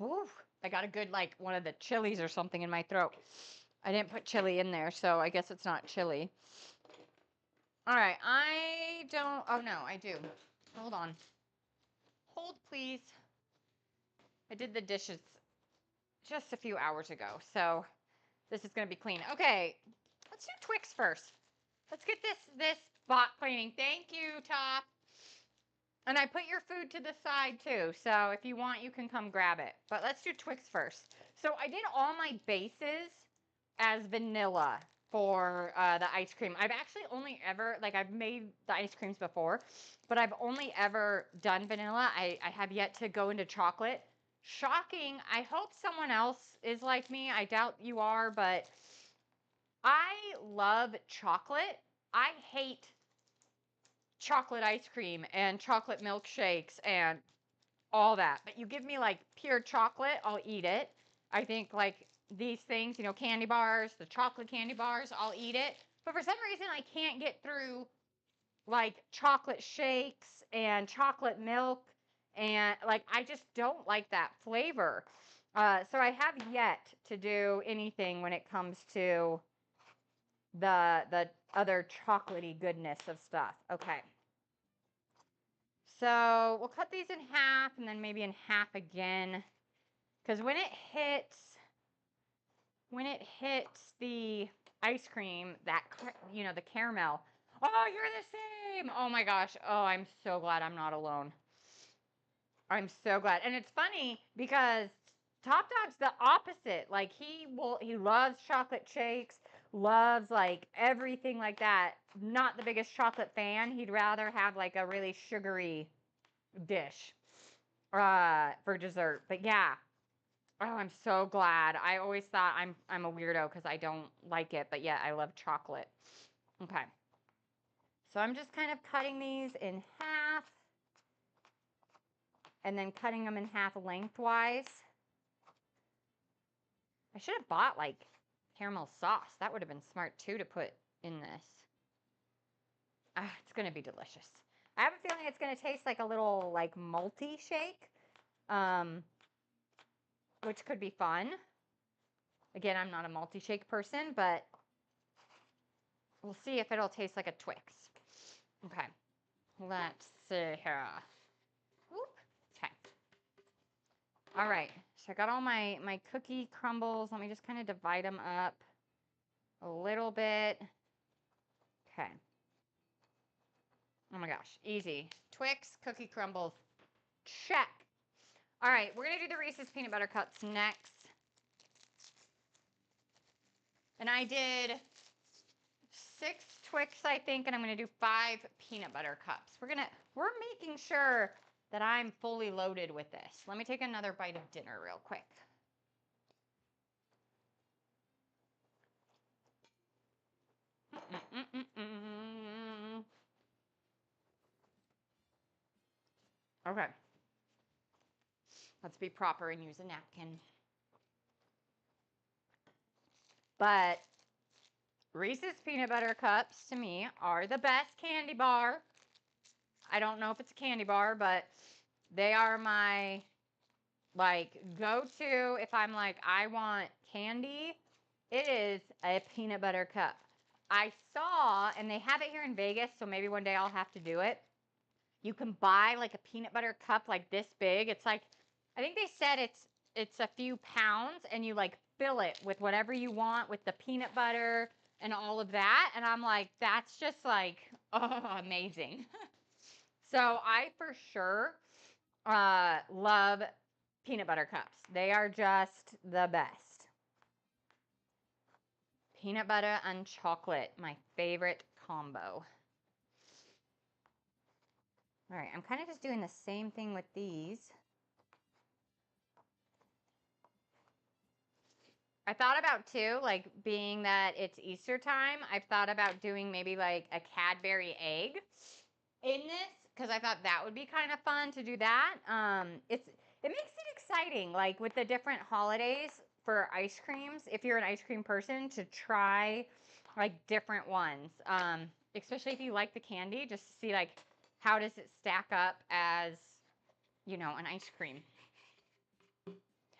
Ooh, I got a good, like, one of the chilies or something in my throat. I didn't put chili in there, so I guess it's not chili. All right, oh no, I do. Hold on. Hold, please. I did the dishes just a few hours ago, so this is going to be clean. Okay, let's do Twix first. Let's get this spot cleaning. Thank you, Top. And I put your food to the side too, so if you want, you can come grab it. But let's do Twix first. So I did all my bases as vanilla for the ice cream. I've actually only ever, like, I've made the ice creams before, but I've only ever done vanilla. I have yet to go into chocolate. Shocking. I hope someone else is like me. I doubt you are, but I love chocolate. I hate chocolate ice cream and chocolate milkshakes and all that. But you give me like pure chocolate, I'll eat it. I think like these things, you know, candy bars, the chocolate candy bars, I'll eat it. But for some reason, I can't get through like chocolate shakes and chocolate milk. And like, I just don't like that flavor. So I have yet to do anything when it comes to the other chocolatey goodness of stuff. Okay. So we'll cut these in half and then maybe in half again. Because when it hits the ice cream, that, you know, the caramel. Oh, you're the same. Oh my gosh. Oh, I'm so glad I'm not alone. I'm so glad. And it's funny because Top Dog's the opposite. Like he loves chocolate shakes, loves like everything like that. Not the biggest chocolate fan. He'd rather have like a really sugary dish for dessert. But yeah. Oh, I'm so glad. I always thought I'm a weirdo because I don't like it, but yeah, I love chocolate. Okay. So I'm just kind of cutting these in half and then cutting them in half lengthwise. I should have bought like caramel sauce. That would have been smart too to put in this. It's going to be delicious. I have a feeling it's going to taste like a little like malty shake, which could be fun. Again, I'm not a multi-shake person, but we'll see if it'll taste like a Twix. Okay. Let's see here. Whoop. Okay. All right. So I got all my cookie crumbles. Let me just kind of divide them up a little bit. Okay. Oh my gosh. Easy. Twix, cookie crumbles. Check. All right. We're going to do the Reese's Peanut Butter Cups next. And I did 6 Twix, I think, and I'm going to do 5 peanut butter cups. We're making sure that I'm fully loaded with this. Let me take another bite of dinner real quick. Okay. Let's be proper and use a napkin. But Reese's Peanut Butter Cups, to me, are the best candy bar. I don't know if it's a candy bar, but they are my, like, go-to if I'm like, I want candy. It is a peanut butter cup. I saw, and they have it here in Vegas, so maybe one day I'll have to do it. You can buy like a peanut butter cup like this big. It's like, I think they said it's a few pounds, and you like fill it with whatever you want with the peanut butter and all of that. And I'm like, that's just like, oh, amazing. So I for sure love peanut butter cups. They are just the best. Peanut butter and chocolate, my favorite combo. All right, I'm kind of just doing the same thing with these. I thought about too, like being that it's Easter time, I've thought about doing maybe like a Cadbury egg in this because I thought that would be kind of fun to do that. It makes it exciting, like with the different holidays for ice creams. If you're an ice cream person, to try like different ones, especially if you like the candy, just to see like how does it stack up as an ice cream.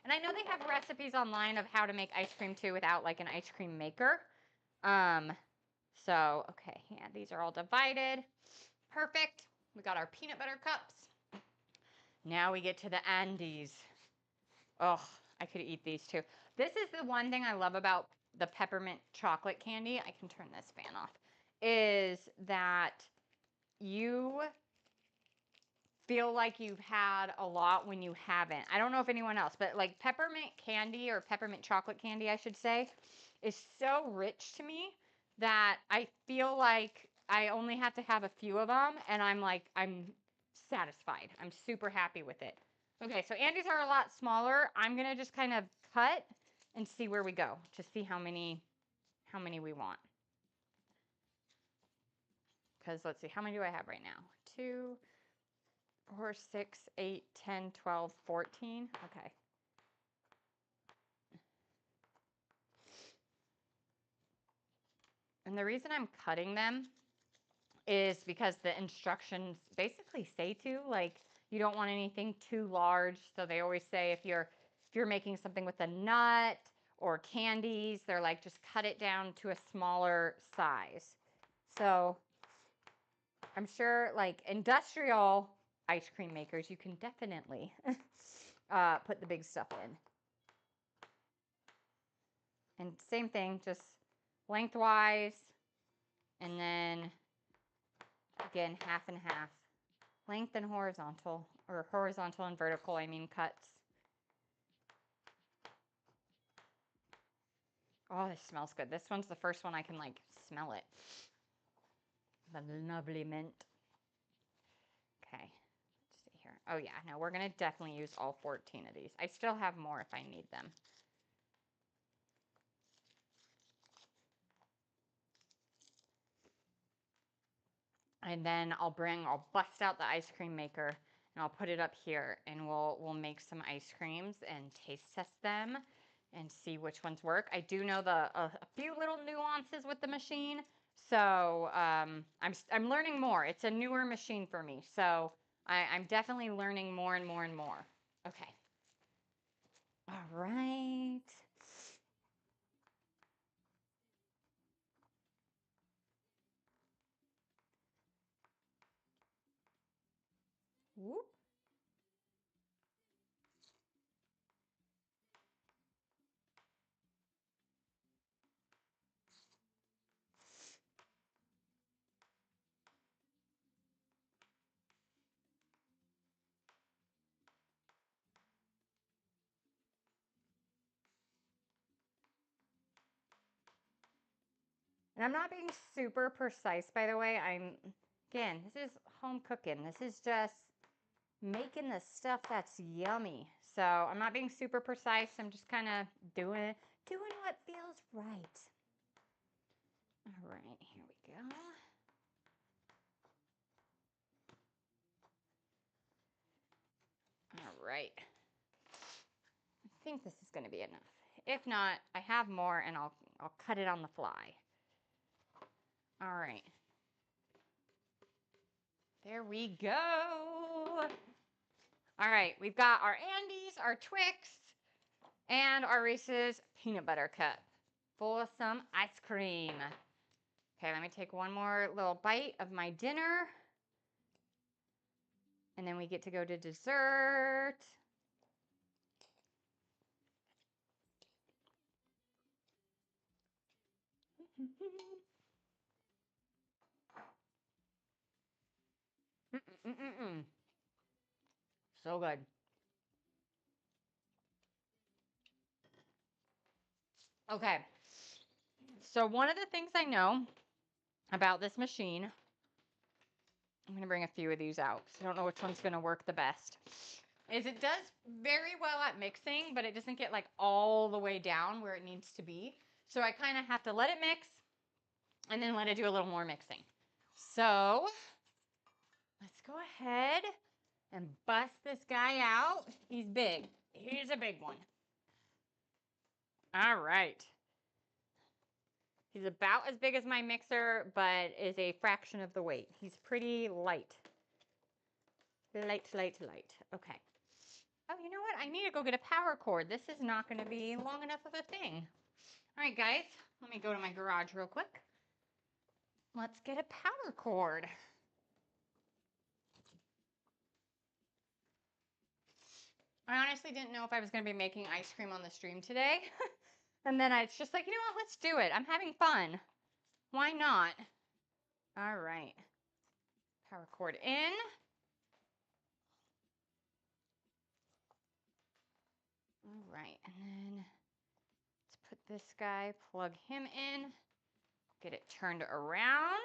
And I know they have recipes online of how to make ice cream too without like an ice cream maker. So, okay, yeah, these are all divided. Perfect. We got our peanut butter cups. Now we get to the Andes. Oh, I could eat these too. This is the one thing I love about the peppermint chocolate candy. I can turn this fan off. Is that you feel like you've had a lot when you haven't. I don't know if anyone else, but like peppermint candy or peppermint chocolate candy, I should say, is so rich to me that I feel like I only have to have a few of them and I'm satisfied. I'm super happy with it. Okay, so Andes are a lot smaller. I'm going to just kind of cut and see where we go to see how many we want. Because let's see, how many do I have right now? 2, 4, 6, 8, 10, 12, 14. Okay. And the reason I'm cutting them is because the instructions basically say to, like, you don't want anything too large. So they always say if you're making something with a nut or candies, they're like, just cut it down to a smaller size. So I'm sure like industrial ice cream makers, you can definitely put the big stuff in. And same thing, just lengthwise, and then again, half and half. Length and horizontal, or horizontal and vertical, I mean cuts. Oh, this smells good. This one's the first one I can like smell it. The lovely mint. Okay, let's see here. Oh yeah, no, we're gonna definitely use all 14 of these. I still have more if I need them. And then I'll bust out the ice cream maker and I'll put it up here and we'll make some ice creams and taste test them and see which ones work. I do know a few little nuances with the machine, so I'm learning more. It's a newer machine for me, so I'm definitely learning more and more and more. Okay. All right. Whoop. And I'm not being super precise, by the way. Again, this is home cooking. This is just making the stuff that's yummy. So I'm not being super precise. I'm just kind of doing what feels right. All right, here we go. All right. I think this is going to be enough. If not, I have more and I'll cut it on the fly. All right. There we go. All right, we've got our Andes, our Twix, and our Reese's peanut butter cup full of some ice cream. Okay, let me take one more little bite of my dinner. And then we get to go to dessert. So good. Okay. So one of the things I know about this machine, I'm going to bring a few of these out because I don't know which one's going to work the best, is it does very well at mixing, but it doesn't get like all the way down where it needs to be. So I kind of have to let it mix and then let it do a little more mixing. So let's go ahead and bust this guy out. He's big. He's a big one. All right. He's about as big as my mixer, but is a fraction of the weight. He's pretty light. Light, light, light. Okay. Oh, you know what? I need to go get a power cord. This is not going to be long enough of a thing. All right, guys. Let me go to my garage real quick. Let's get a power cord. I honestly didn't know if I was going to be making ice cream on the stream today. And then it's just like, you know what? Let's do it. I'm having fun. Why not? All right. Power cord in. All right. And then let's put this guy, plug him in, get it turned around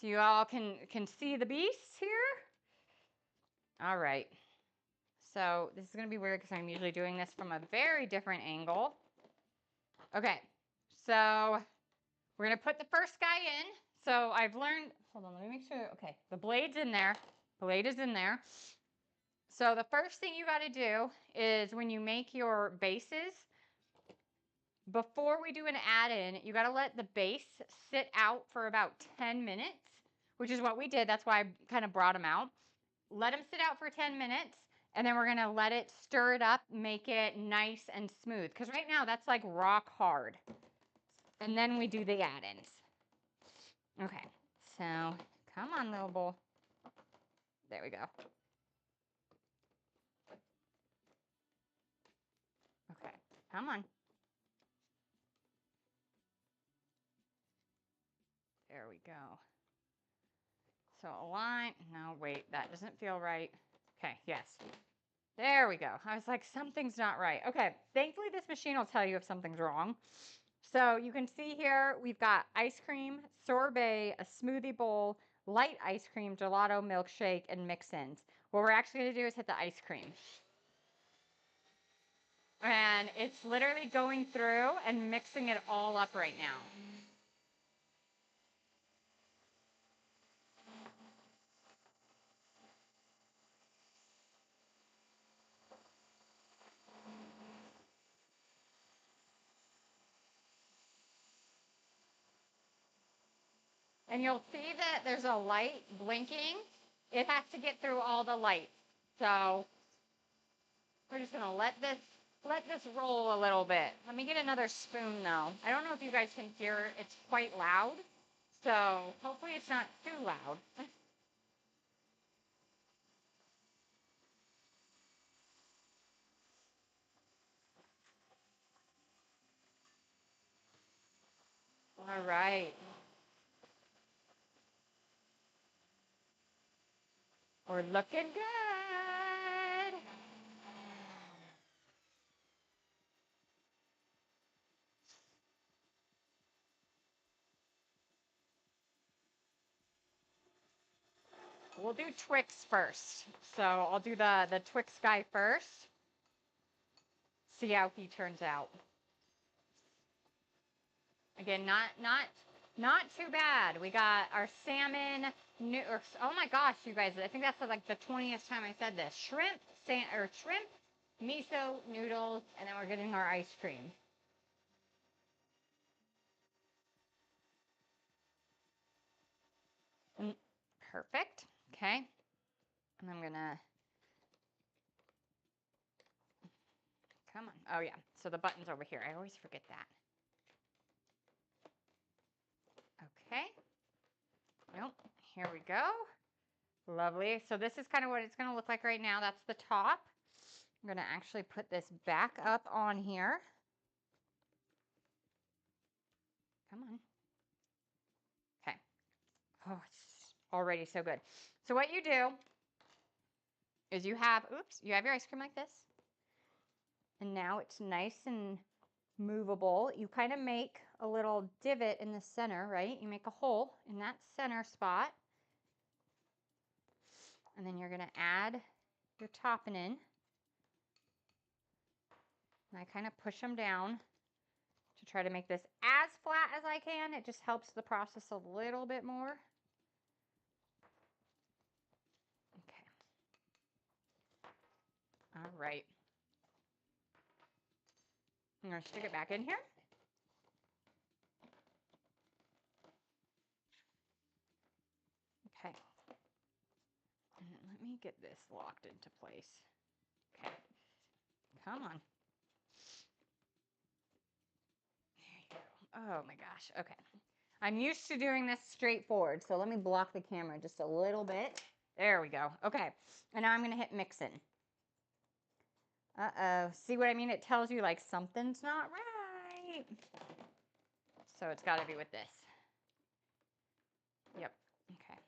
so you all can see the beast here. All right. So this is going to be weird because I'm usually doing this from a very different angle. Okay. So we're going to put the first guy in. So I've learned, hold on, let me make sure. Okay, the blade's in there. Blade is in there. So the first thing you got to do is when you make your bases, before we do an add-in, you got to let the base sit out for about 10 minutes, which is what we did. That's why I kind of brought them out. Let them sit out for 10 minutes, and then we're going to let it stir it up, make it nice and smooth. Because right now, that's like rock hard. And then we do the add-ins. Okay, so come on, little boy. There we go. Okay, come on. There we go. So align. No, wait, that doesn't feel right. Okay, yes. There we go. I was like, something's not right. Okay, thankfully this machine will tell you if something's wrong. So you can see here, we've got ice cream, sorbet, a smoothie bowl, light ice cream, gelato, milkshake, and mix-ins. What we're actually going to do is hit the ice cream. And it's literally going through and mixing it all up right now. And you'll see that there's a light blinking. It has to get through all the lights. So we're just gonna let this roll a little bit. Let me get another spoon though. I don't know if you guys can hear, it's quite loud. So hopefully it's not too loud. All right. We're looking good. We'll do Twix first. So I'll do the Twix guy first. See how he turns out. Again, not too bad. We got our salmon. Oh my gosh, you guys! I think that's like the 20th time I said this. Shrimp, shrimp, miso noodles, and then we're getting our ice cream. Perfect. Okay. And I'm gonna. Come on. Oh yeah. So the button's over here. I always forget that. Okay. Nope. Here we go. Lovely. So this is kind of what it's going to look like right now. That's the top. I'm going to actually put this back up on here. Come on. Okay. Oh, it's already so good. So what you do is you have your ice cream like this. And now it's nice and movable. You kind of make a little divot in the center, right? You make a hole in that center spot. And then you're going to add your topping in. And I kind of push them down to try to make this as flat as I can. It just helps the process a little bit more. Okay. All right. I'm going to stick it back in here. Okay. And let me get this locked into place. Okay. Come on. There you go. Oh my gosh. Okay. I'm used to doing this straightforward, so let me block the camera just a little bit. There we go. Okay. And now I'm going to hit mix in. Uh-oh. See what I mean? It tells you like something's not right. So it's got to be with this. Yep. Okay.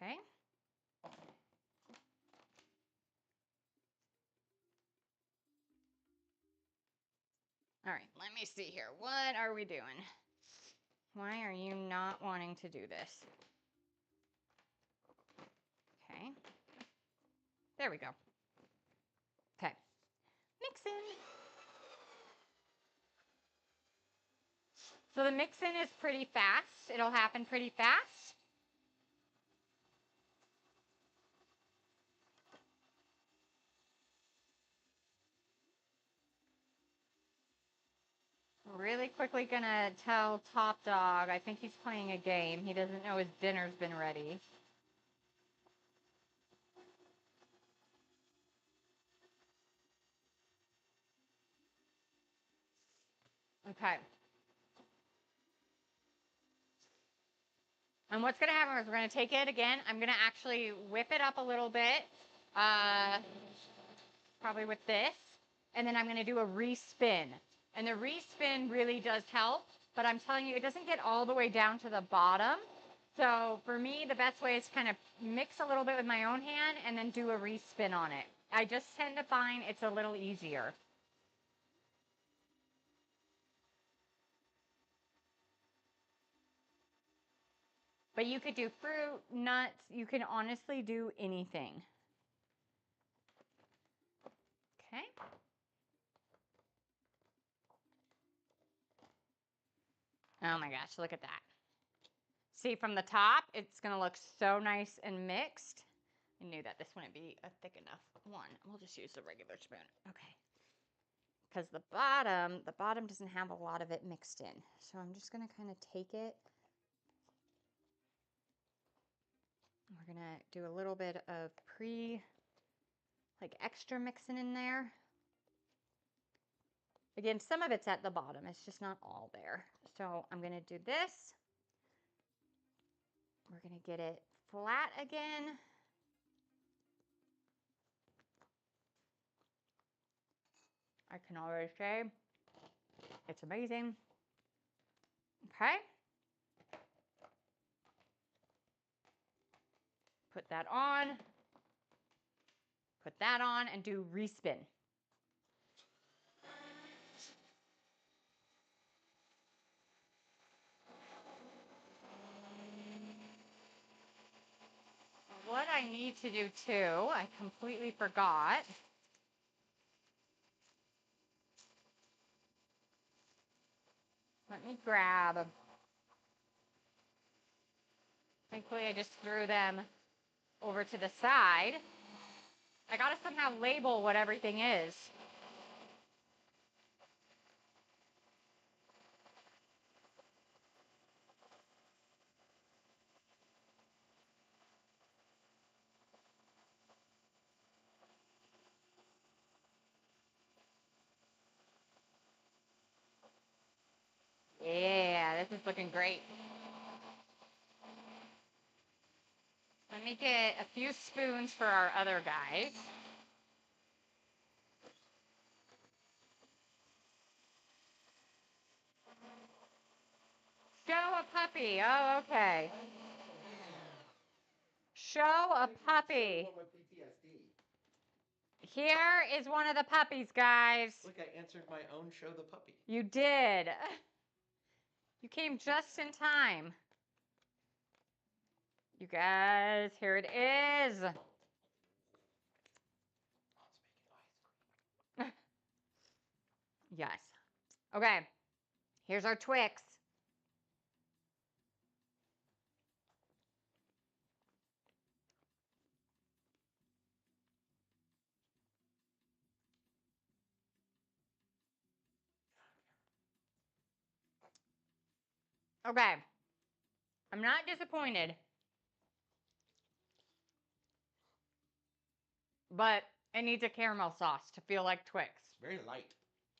Okay. All right. Let me see here. What are we doing? Why are you not wanting to do this? Okay. There we go. Okay. Mix in. So the mix in is pretty fast. It'll happen pretty fast. Really quickly gonna tell Top Dog, I think he's playing a game. He doesn't know his dinner's been ready. Okay. And what's gonna happen is we're gonna take it again. I'm gonna actually whip it up a little bit, probably with this, and then I'm gonna do a respin. And the respin really does help, but I'm telling you, it doesn't get all the way down to the bottom. So for me, the best way is to kind of mix a little bit with my own hand and then do a respin on it. I just tend to find it's a little easier. But you could do fruit, nuts, you can honestly do anything. Okay. Oh my gosh, look at that. See, from the top, it's going to look so nice and mixed. I knew that this wouldn't be a thick enough one. We'll just use the regular spoon. Okay. Because the bottom doesn't have a lot of it mixed in. So I'm just going to kind of take it. We're going to do a little bit of extra mixing in there. Again, some of it's at the bottom. It's just not all there. So I'm going to do this. We're going to get it flat again. I can already say it's amazing. Okay. Put that on. Put that on and do respin. What I need to do too, I completely forgot. Let me grab. Thankfully, I just threw them over to the side. I gotta somehow label what everything is. Yeah, this is looking great. Let me get a few spoons for our other guys. Show a puppy. Oh, okay. Show a puppy. Here is one of the puppies, guys. Look, I answered my own show the puppy. You did. You came just in time. You guys, here it is. Oh, it's making ice cream. Yes. Okay. Here's our Twix. Okay. I'm not disappointed. But it needs a caramel sauce to feel like Twix. Very light.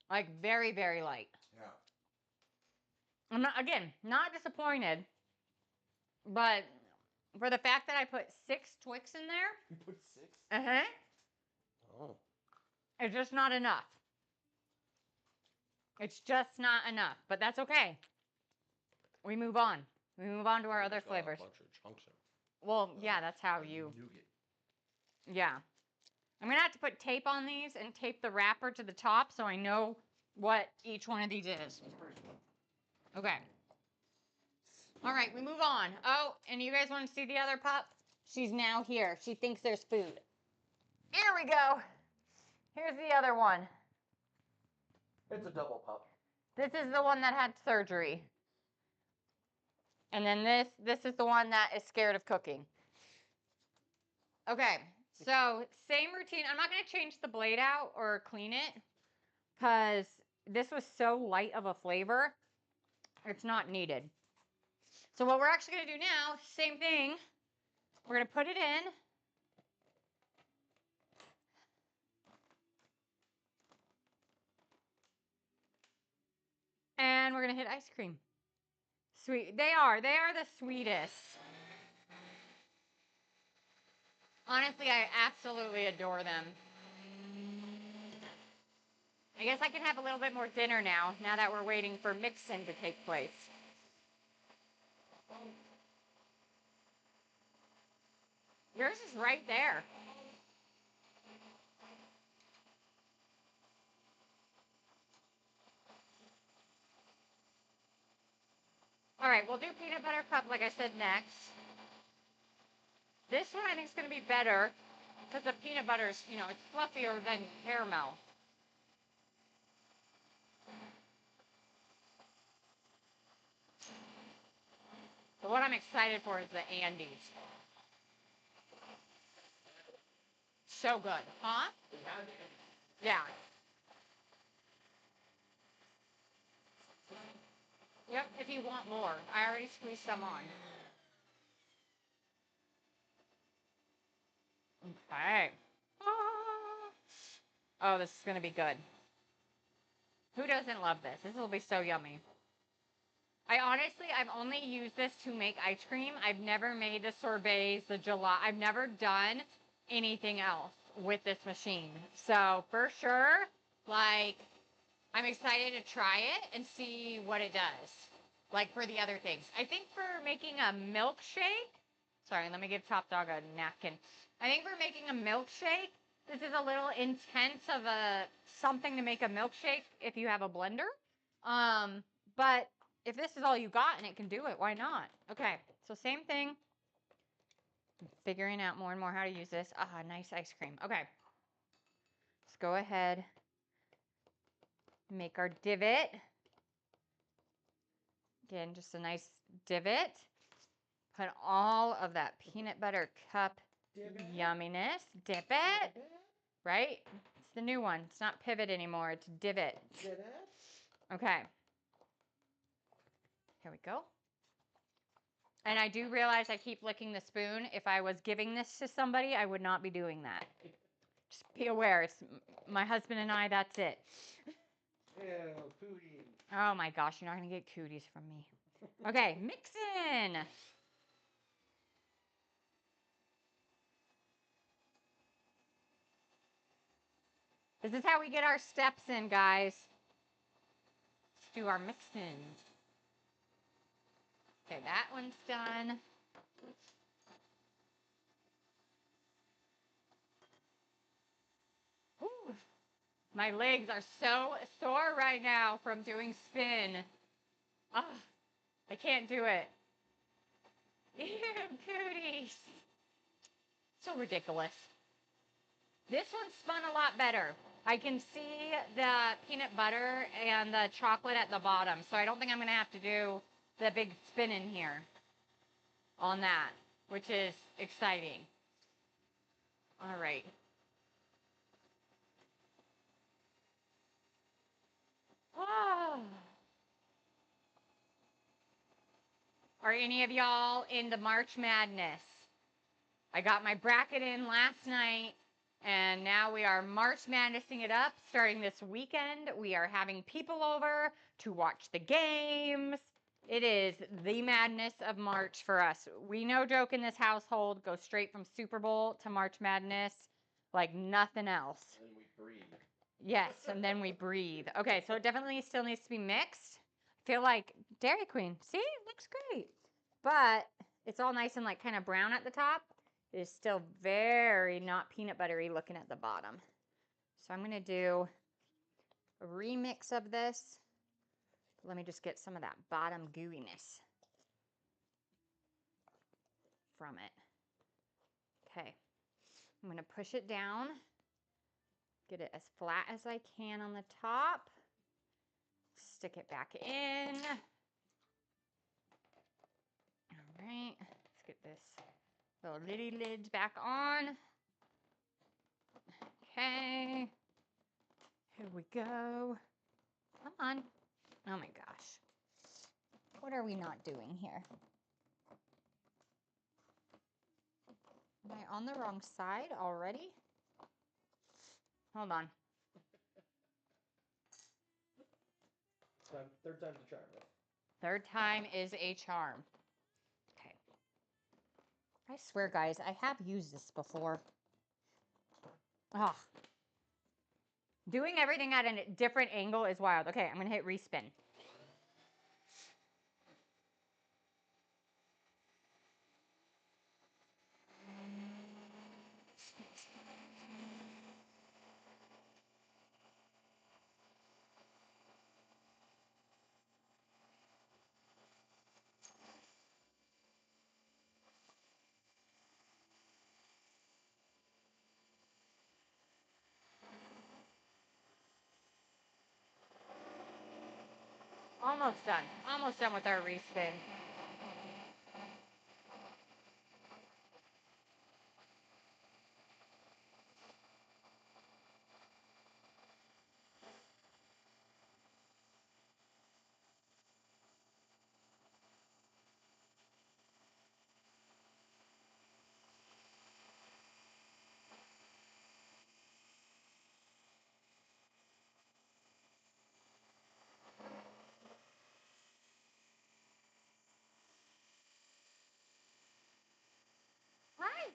Like very, very light. Yeah. I'm not, again, not disappointed. But for the fact that I put 6 Twix in there. You put 6? Uh-huh. Oh. It's just not enough. It's just not enough. But that's okay. We move on. We move on to our other flavors. A bunch of chunks in. Well, yeah, that's how you. Nougat. Yeah. I'm going to have to put tape on these and tape the wrapper to the top so I know what each one of these is. Okay. All right, we move on. Oh, and you guys want to see the other pup? She's now here. She thinks there's food. Here we go. Here's the other one. It's a double pup. This is the one that had surgery. And then this is the one that is scared of cooking. Okay, so same routine. I'm not going to change the blade out or clean it because this was so light of a flavor. It's not needed. So what we're actually going to do now, same thing. We're going to put it in. And we're going to hit ice cream. Sweet. They are the sweetest. Honestly, I absolutely adore them. I guess I can have a little bit more dinner now that we're waiting for mixing to take place. Yours is right there. All right, we'll do peanut butter cup like I said next. This one I think is going to be better because the peanut butter is, it's fluffier than caramel. So what I'm excited for is the Andes. So good, huh? Yeah. Yep, if you want more. I already squeezed some on. Okay. Oh, this is going to be good. Who doesn't love this? This will be so yummy. I've only used this to make ice cream. I've never made the sorbets, the gelato. I've never done anything else with this machine. So for sure, I'm excited to try it and see what it does. Like for the other things. I think for making a milkshake, sorry, let me give Top Dog a napkin. I think for making a milkshake, this is a little intense of something to make a milkshake if you have a blender. But if this is all you got and it can do it, why not? Okay, so same thing. I'm figuring out more and more how to use this. Ah, nice ice cream. Okay, let's go ahead. Make our divot. Again, just a nice divot. Put all of that peanut butter cup yumminess. Dip it. Right? It's the new one. It's not pivot anymore. It's divot. Okay. Here we go. And I do realize I keep licking the spoon. If I was giving this to somebody, I would not be doing that. Just be aware. It's my husband and I, that's it. Ew, cooties. Oh my gosh, you're not going to get cooties from me. Okay, mixing. This is how we get our steps in, guys. Let's do our mixing. Okay, that one's done. My legs are so sore right now from doing spin. Ugh, I can't do it. Ew, cooties. So ridiculous. This one spun a lot better. I can see the peanut butter and the chocolate at the bottom, so I don't think I'm going to have to do the big spin in here on that, which is exciting. All right. Oh. Are any of y'all into March Madness? I got my bracket in last night, and now we are March Madnessing it up starting this weekend. We are having people over to watch the games. It is the madness of March for us. We no joke in this household, go straight from Super Bowl to March Madness like nothing else. And then we breathe. Yes, and then we breathe. Okay, so it definitely still needs to be mixed. I feel like Dairy Queen. See, it looks great. But it's all nice and like kind of brown at the top. It is still very not peanut buttery looking at the bottom. So I'm going to do a remix of this. Let me just get some of that bottom gooiness from it. Okay, I'm going to push it down. Get it as flat as I can on the top. Stick it back in. All right, let's get this little liddy lids back on. Okay, here we go. Come on. Oh my gosh. What are we not doing here? Am I on the wrong side already? Hold on. Third time's a charm. Third time is a charm. Okay. I swear, guys, I have used this before. Ah. Doing everything at a different angle is wild. Okay, I'm going to hit respin. Almost done. Almost done with our respin. Hi.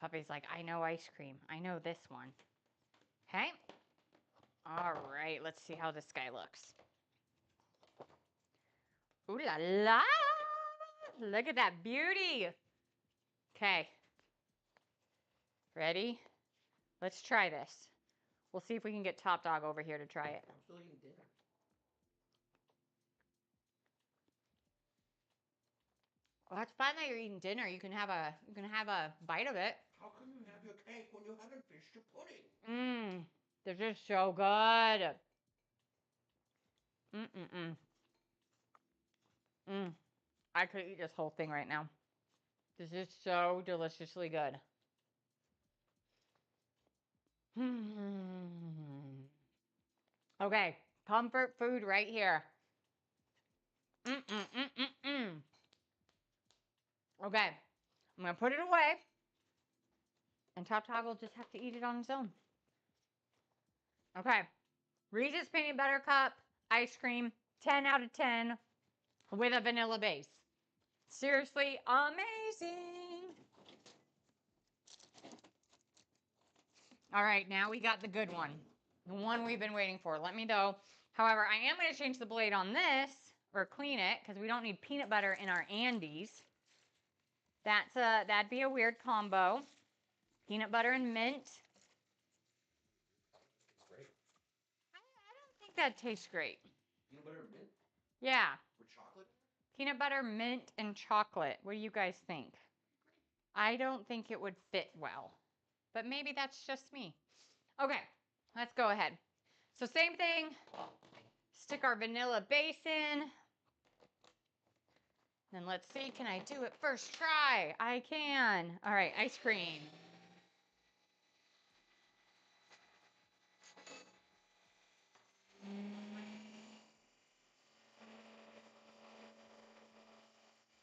Puppy's like, I know ice cream. I know this one. Okay. All right. Let's see how this guy looks. Ooh la la. Look at that beauty. Okay. Ready? Let's try this. We'll see if we can get Top Dog over here to try it. I'm still eating dinner. Well, it's fine that you're eating dinner. You can have a bite of it. How can you have your cake when you haven't finished your pudding? Mmm. This is so good. Mm-mm-mm. Mmm. I could eat this whole thing right now. This is so deliciously good. Okay, comfort food right here. Okay, I'm gonna put it away, and Top Dog will just have to eat it on his own. Okay, Reese's Peanut Butter Cup ice cream, 10 out of 10 with a vanilla base. Seriously amazing. All right, now we got the good one. The one we've been waiting for. Let me know. However, I am going to change the blade on this, or clean it, because we don't need peanut butter in our Andes. That'd be a weird combo. Peanut butter and mint. that tastes great. Peanut butter and mint Yeah. with chocolate? Peanut butter, mint, and chocolate. What do you guys think? I don't think it would fit well, but maybe that's just me. Okay, let's go ahead. So same thing, stick our vanilla base in. Then let's see, can I do it first try? I can. All right, ice cream.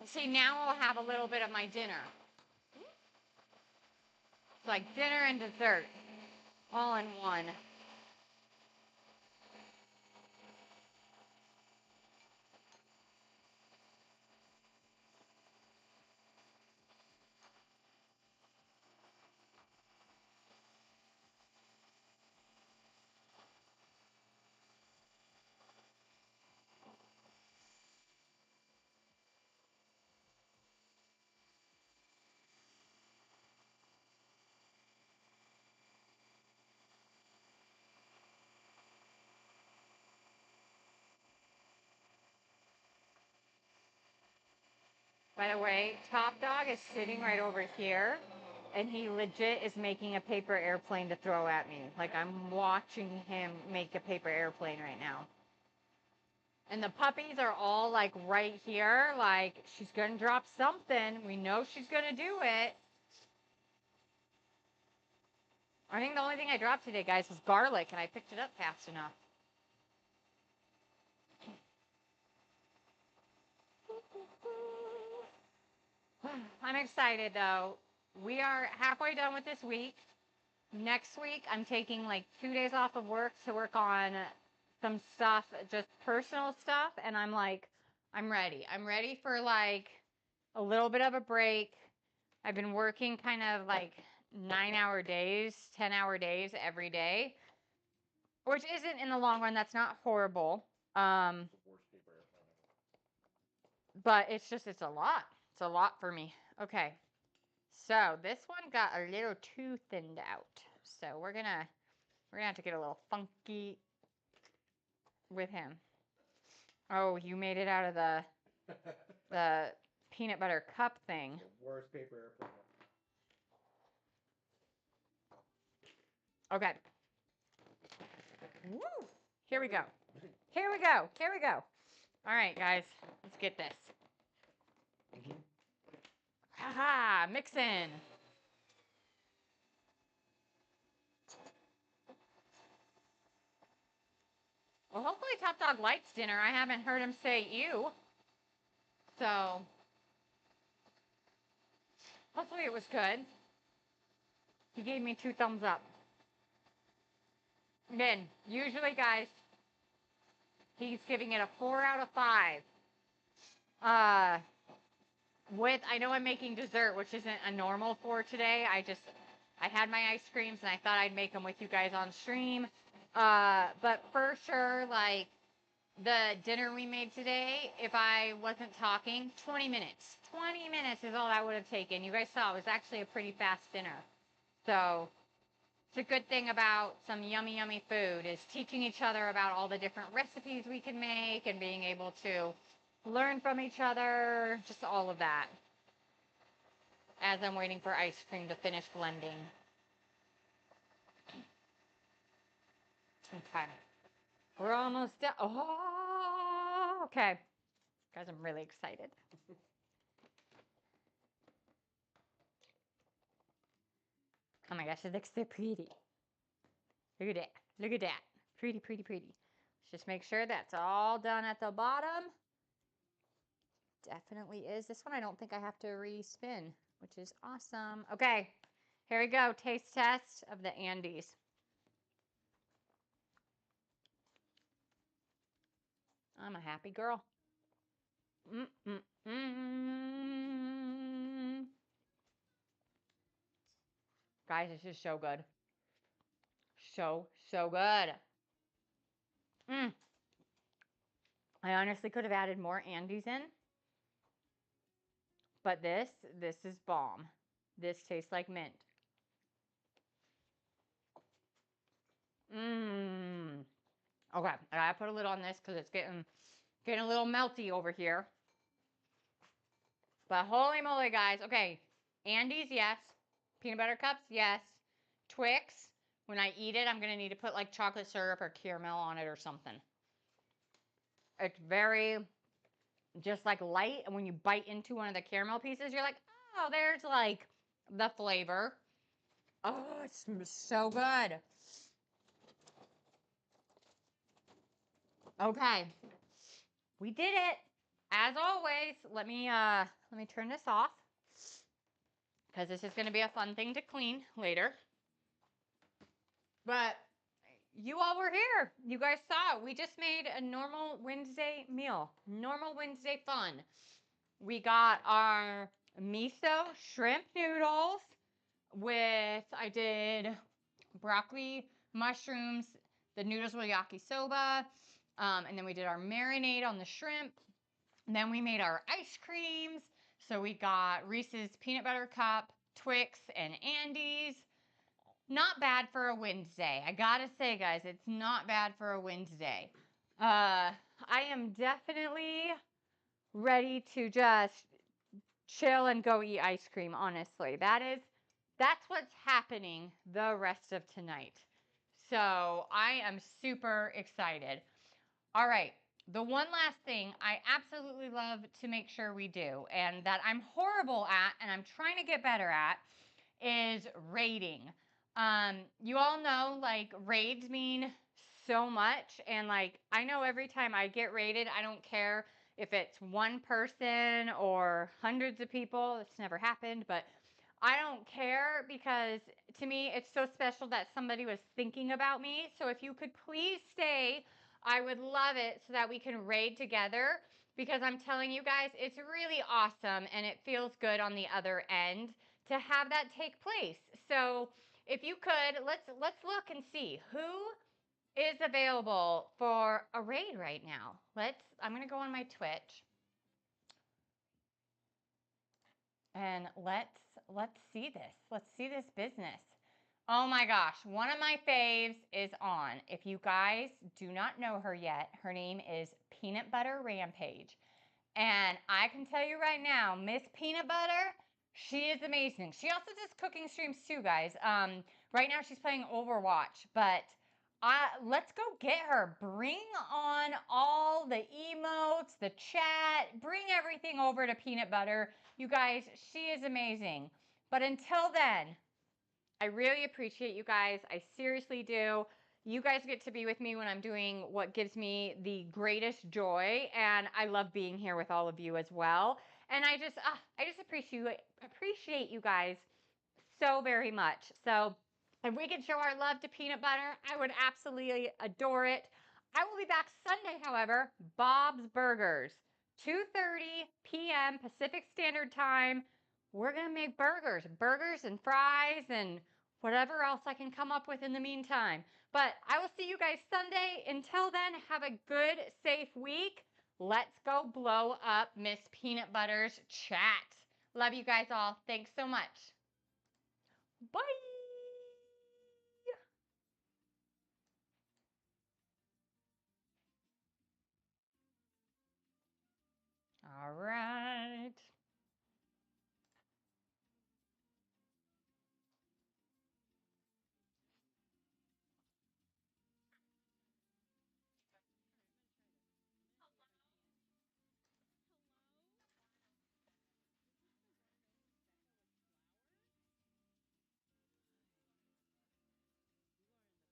See, now I'll have a little bit of my dinner. It's like dinner and dessert all in one. By the way, Top Dog is sitting right over here, and he legit is making a paper airplane to throw at me. Like, I'm watching him make a paper airplane right now. And the puppies are all, like, right here. Like, she's going to drop something. We know she's going to do it. I think the only thing I dropped today, guys, was garlic, and I picked it up fast enough. I'm excited, though. We are halfway done with this week. Next week, I'm taking like 2 days off of work to work on some stuff, just personal stuff. And I'm like, I'm ready. I'm ready for like a little bit of a break. I've been working kind of like 9-hour days, 10-hour days every day, which isn't in the long run. That's not horrible. But it's just, it's a lot. It's a lot for me. Okay. So this one got a little too thinned out. So we're gonna have to get a little funky with him. Oh, you made it out of the peanut butter cup thing. The worst paper airplane. Okay. Woo! Here we go. Here we go. Here we go. All right, guys. Let's get this. Haha, mixing. Well, hopefully Top Dog likes dinner. I haven't heard him say ew. So, hopefully it was good. He gave me 2 thumbs up. Again, usually, guys, he's giving it a 4 out of 5. I know I'm making dessert, which isn't a normal for today. I had my ice creams and I thought I'd make them with you guys on stream. But for sure, like, the dinner we made today, if I wasn't talking, 20 minutes. 20 minutes is all that would have taken. You guys saw it was actually a pretty fast dinner. So, it's a good thing about some yummy, yummy food is teaching each other about all the different recipes we can make and being able to learn from each other, just all of that. As I'm waiting for ice cream to finish blending. Okay. We're almost done. Oh, okay. Guys, I'm really excited. Oh my gosh, it looks so pretty. Look at that. Look at that. Pretty, pretty, pretty. Let's just make sure that's all done at the bottom. Definitely is. This one I don't think I have to re-spin, which is awesome. Okay, here we go. Taste test of the Andes. I'm a happy girl. Guys, this is so good. So, so good. I honestly could have added more Andes in. But this is bomb. This tastes like mint. Okay, I gotta put a lid on this because it's getting a little melty over here. But holy moly, guys. Okay, Andes, yes. Peanut butter cups, yes. Twix, when I eat it, I'm gonna need to put like chocolate syrup or caramel on it or something. It's very just like light, and when you bite into one of the caramel pieces, you're like, oh, there's like the flavor. Oh, it's so good. Okay, we did it. As always, let me turn this off because this is going to be a fun thing to clean later. But you all were here. You guys saw it. We just made a normal Wednesday meal. Normal Wednesday fun. We got our miso shrimp noodles with, I did broccoli, mushrooms, the noodles were yakisoba, and then we did our marinade on the shrimp. And then we made our ice creams. So we got Reese's Peanut Butter Cup, Twix, and Andes. Not bad for a Wednesday. I gotta say, guys, it's not bad for a Wednesday. I am definitely ready to just chill and go eat ice cream, honestly. That's what's happening the rest of tonight. So I am super excited. All right. The one last thing I absolutely love to make sure we do, and that I'm horrible at and I'm trying to get better at, is raiding. You all know like raids mean so much, and like I know every time I get raided, I don't care if it's one person or hundreds of people. It's never happened, but I don't care because to me it's so special that somebody was thinking about me. So if you could please stay, I would love it so that we can raid together, because I'm telling you guys, it's really awesome and it feels good on the other end to have that take place. So if you could, let's look and see who is available for a raid right now. I'm going to go on my Twitch and let's see this. Let's see this business. Oh my gosh, one of my faves is on. If you guys do not know her yet, her name is Peanut Butter Rampage. And I can tell you right now, Miss Peanut Butter, she is amazing. She also does cooking streams too, guys. Right now she's playing Overwatch, but let's go get her. Bring on all the emotes, the chat, bring everything over to Peanut Butter. You guys, she is amazing. But until then, I really appreciate you guys. I seriously do. You guys get to be with me when I'm doing what gives me the greatest joy, and I love being here with all of you as well. And I just appreciate you guys so very much. So if we could show our love to Peanut Butter, I would absolutely adore it. I will be back Sunday, however, Bob's Burgers, 2:30 p.m. Pacific Standard Time. We're going to make burgers and fries and whatever else I can come up with in the meantime. But I will see you guys Sunday. Until then, have a good, safe week. Let's go blow up Miss Peanut Butter's chat. Love you guys all. Thanks so much. Bye. All right.